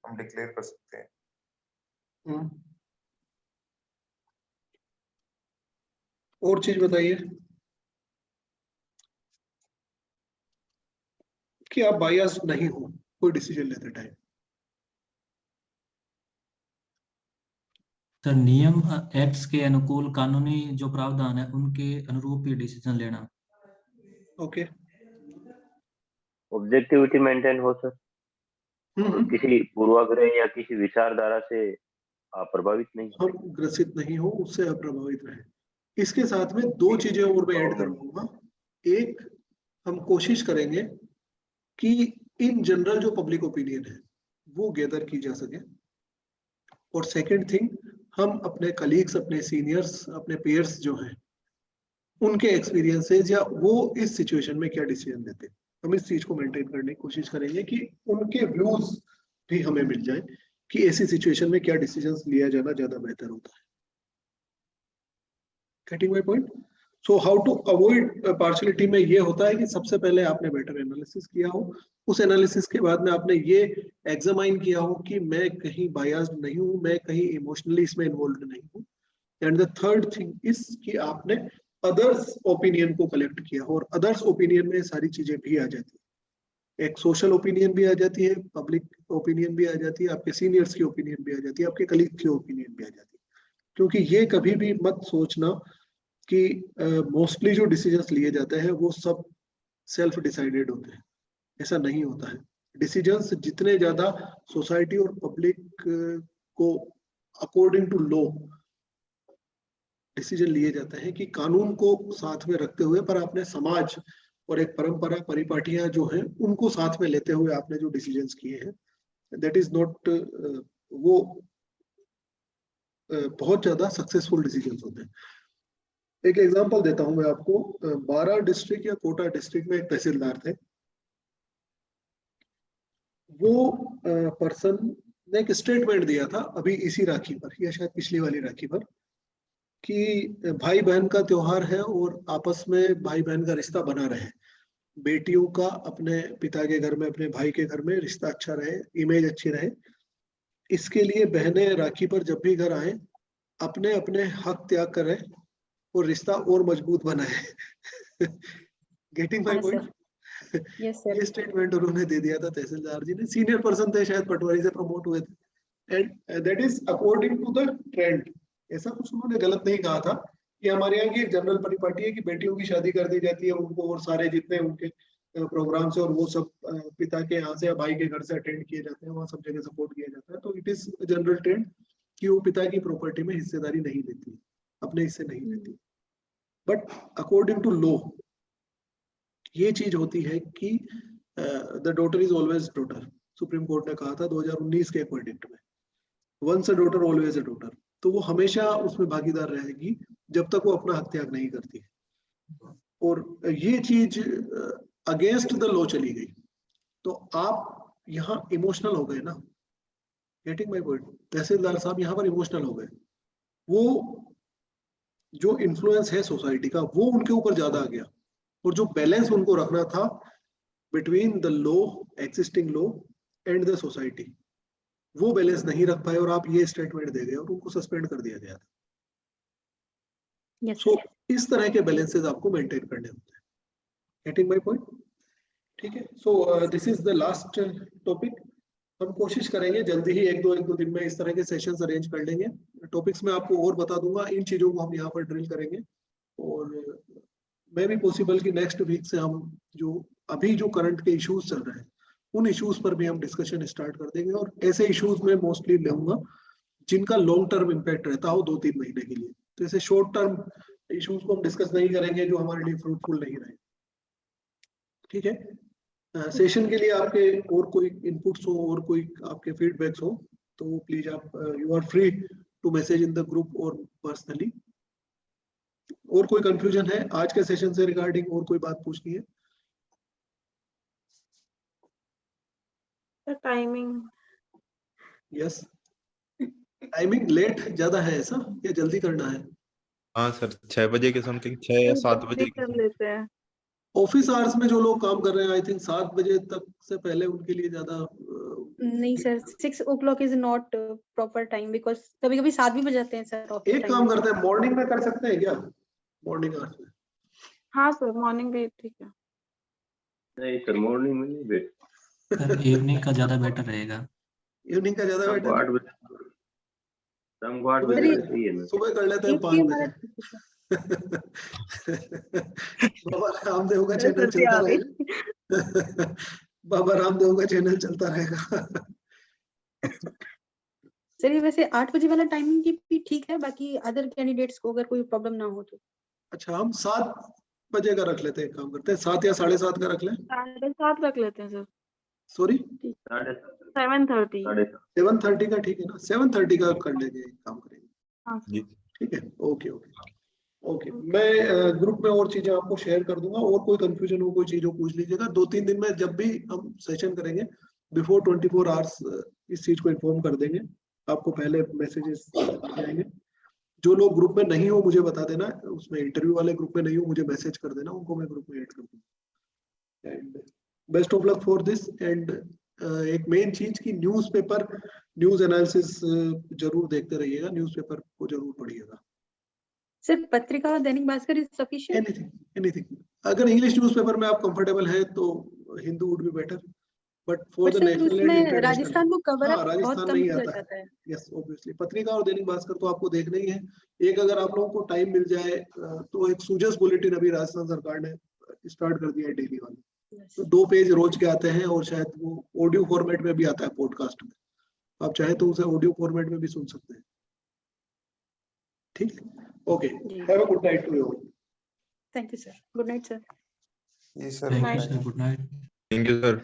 हम डिक्लेयर कर सकते हैं। और चीज बताइए कि आप बायस्ड नहीं हो कोई डिसीजन लेते टाइम। सर नियम एक्ट्स के अनुकूल कानूनी जो प्रावधान है उनके अनुरूप ही डिसीजन लेना। ओके, ऑब्जेक्टिविटी मेंटेन हो सर, किसी पूर्वाग्रह या किसी विचारधारा से आप प्रभावित नहीं, हम ग्रसित नहीं हो, उससे आप प्रभावित रहे। इसके साथ में दो चीजें और मैं ऐड करूंगा। एक, हम कोशिश करेंगे कि इन जनरल जो पब्लिक ओपिनियन है वो गैदर की जा सके। और सेकंड थिंग, हम अपने कलीग्स, अपने सीनियर्स, अपने पेयर्स जो हैं उनके एक्सपीरियंसेस या वो इस सिचुएशन में क्या डिसीजन लेते हैं, हम इस चीज को मेंटेन करने की कोशिश करेंगे कि उनके व्यूज भी हमें मिल जाए कि ऐसी सिचुएशन में क्या डिसीजंस लिया जाना ज्यादा बेहतर होता है। Getting my point? So how to avoid partiality में ये होता है कि सबसे पहले आपने बेटर एनालिसिस किया हो, उस एनालिसिस के बाद में आपने ये एग्जामाइन किया हो कि मैं कहीं बायस्ड नहीं हूं, मैं कहीं इमोशनली इसमें इन्वॉल्व नहीं हूं। And the third thing is कि आपने अदर्स ओपिनियन को कलेक्ट किया हो, और अदर्स ओपिनियन में सारी चीजें भी आ जाती है। एक सोशल ओपिनियन भी आ जाती है, पब्लिक ओपिनियन भी आ जाती है, आपके सीनियर्स की ओपिनियन भी आ जाती है, आपके कलीग की ओपिनियन भी आ जाती है। क्योंकि ये कभी भी मत सोचना कि मोस्टली जो डिसीजंस लिए जाते हैं वो सब सेल्फ डिसाइडेड होते हैं, ऐसा नहीं होता है। डिसीजंस जितने ज्यादा सोसाइटी और पब्लिक को अकॉर्डिंग टू लॉ डिसीजन लिए जाते हैं कि कानून को साथ में रखते हुए, पर आपने समाज और एक परंपरा परिपाटियां जो हैं उनको साथ में लेते हुए आपने जो डिसीजंस किए हैं, दैट इज नॉट वो बहुत ज्यादा सक्सेसफुल डिसीजंस होते हैं। एक एग्जांपल देता हूं मैं आपको। 12 डिस्ट्रिक्ट या कोटा डिस्ट्रिक्ट में एक तहसीलदार थे। वो पर्सन ने एक स्टेटमेंट दिया था अभी इसी राखी पर या शायद पिछली वाली राखी पर कि भाई बहन का त्योहार है और आपस में भाई बहन का रिश्ता बना रहे, बेटियों का अपने पिता के घर में, अपने भाई के घर में रिश्ता अच्छा रहे, इमेज अच्छी रहे। इसके लिए बहनें राखी पर जब भी घर आए अपने अपने हक त्याग करें और रिश्ता और मजबूत बनाए। Getting my point? ये स्टेटमेंट उन्होंने दे दिया था तहसीलदार जी ने, सीनियर पर्सन थे, शायद पटवारी से प्रमोट हुए थे। And that is according to the trend. ऐसा कुछ उन्होंने गलत नहीं कहा था। कि हमारे यहाँ की एक जनरल परिपाटी है कि बेटियों की शादी कर दी जाती है, उनको और सारे जितने उनके प्रोग्राम्स है और वो सब पिता के यहाँ से या भाई के घर से अटेंड किए जाते हैं, वहाँ सब जगह सपोर्ट किया जाता है। तो इट इज जनरल ट्रेंड कि वो पिता की प्रॉपर्टी में हिस्सेदारी नहीं लेती, अपने हिस्से नहीं लेती। बट अकॉर्डिंग टू लॉ ये चीज होती है कि the daughter is always daughter. Supreme court ने कहा था 2019 के एक वर्डिक्ट में, once a daughter always a daughter. तो वो हमेशा उसमें भागीदार रहेगी जब तक वो अपना हक त्याग नहीं करती। और ये चीज अगेंस्ट द लॉ चली गई। तो आप यहाँ इमोशनल हो गए ना, गेटिंग माय पॉइंट। तहसीलदार साहब यहाँ पर इमोशनल हो गए, वो जो इन्फ्लुएंस है सोसाइटी का वो उनके ऊपर ज्यादा आ गया, और जो बैलेंस उनको रखना था between the law, existing law and the society, वो बैलेंस नहीं रख पाए और आप ये स्टेटमेंट दे गए और उनको सस्पेंड कर दिया गया था। सो इस तरह के बैलेंसेस आपको मेंटेन करने होते हैं। Getting my point? ठीक है। सो this is the last topic. हम कोशिश करेंगे जल्दी ही एक दो दिन में इस तरह के सेशंस अरेंज कर लेंगे। टॉपिक्स में आपको और बता दूंगा, इन चीजों को हम यहाँ पर ड्रिल करेंगे, और मे भी पॉसिबल कि नेक्स्ट वीक से हम जो अभी जो करंट के इश्यूज चल रहे हैं उन इश्यूज पर भी हम डिस्कशन स्टार्ट कर देंगे, और ऐसे इश्यूज में मोस्टली लूंगा जिनका लॉन्ग टर्म इम्पैक्ट रहता हो 2-3 महीने के लिए। तो ऐसे शॉर्ट टर्म इश्यूज को हम डिस्कस नहीं करेंगे जो हमारे लिए फ्रूटफुल नहीं रहे। ठीक है। सेशन के लिए आपके और कोई इनपुट्स हो और कोई आपके फीडबैक्स हो तो प्लीज आप you are free to message in the group और पर्सनली। और कोई कंफ्यूजन है आज के सेशन से रिगार्डिंग, और कोई बात पूछनी है? टाइमिंग। यस, टाइमिंग लेट ज्यादा है ऐसा या जल्दी करना है? हाँ सर, 6 बजे के समथिंग, 6 या 7 बजे के कर लेते हैं। ऑफिस आवर्स में जो लोग काम कर रहे हैं आई थिंक 7 बजे तक से पहले उनके लिए ज्यादा नहीं sir, 6 o'clock is not proper time because कभी कभी 7 भी बज जाते हैं सर ऑफिस एक काम करते हैं, मॉर्निंग में कर सकते हैं क्या? मॉर्निंग आवर्स में? हाँ सर, मॉर्निंग भी ठीक है। नहीं सर, मॉर्निंग में नहीं बेट सर इवनिंग का ज्यादा बेटर रहेगा। इवनिंग का ज्यादा बेटर? 8 बजे, शाम को 8 बजे सही है ना? सुबह कर लेते हैं 5 बजे। बाबा रामदेव का चैनल चलता रहेगा। बाबा रामदेव का चैनल चलता रहेगा। सर ये वैसे 8 बजे वाला टाइमिंग भी ठीक है, बाकी अदर कैंडिडेट्स को अगर कोई प्रॉब्लम ना हो तो। अच्छा, हम 7 बजे का रख लेते हैं, काम करते हैं 7 या 7:30 का रख लें। 7:30 रख लेते हैं सर। सॉरी 7:30। 7:30 का ठीक है ना? 7:30 का कर लेंगे, काम करेंगे। हाँ जी ठीक है, ओके ओके ओके। मैं ग्रुप में और चीजें आपको शेयर कर दूंगा, और कोई कंफ्यूजन हो कोई चीज हो पूछ लीजिएगा। 2-3 दिन में जब भी हम सेशन करेंगे बिफोर 24 आवर्स इस चीज को इन्फॉर्म कर देंगे आपको, पहले मैसेजेस जाएंगे। जो लोग ग्रुप में नहीं हो मुझे बता देना, उसमें इंटरव्यू वाले ग्रुप में नहीं हो मुझे मैसेज कर देना, उनको मैं ग्रुप में ऐड कर दूंगा। And best of luck for this. And एक मेन चीज की न्यूज़पेपर, न्यूज एनालिसिस जरूर देखते रहिएगा, न्यूज़पेपर को जरूर पढ़िएगा। सर पत्रिका और Dainik Bhaskar is sufficient? Anything अगर इंग्लिश न्यूज़पेपर में आप कंफर्टेबल है तो Hindu would be better, but for the national and international Rajasthan को कवर अप बहुत राजस्थान कम नहीं किया आता जाता है। यस ऑब्वियसली पत्रिका और दैनिक भास्कर तो आपको देखना ही है। एक अगर आप लोगों को टाइम मिल जाए तो एक सूजस बुलेटिन अभी राजस्थान सरकार ने स्टार्ट कर दिया है डेली वाला, तो 2 पेज रोज के आते हैं, और शायद वो ऑडियो फॉर्मेट में भी आता है पॉडकास्ट में, आप चाहे तो उसे ऑडियो फॉर्मेट में भी सुन सकते हैं। ठीक है, okay, have a good night to you all. Thank you sir, good night sir. जी sir, thank you sir, good night. Thank you sir.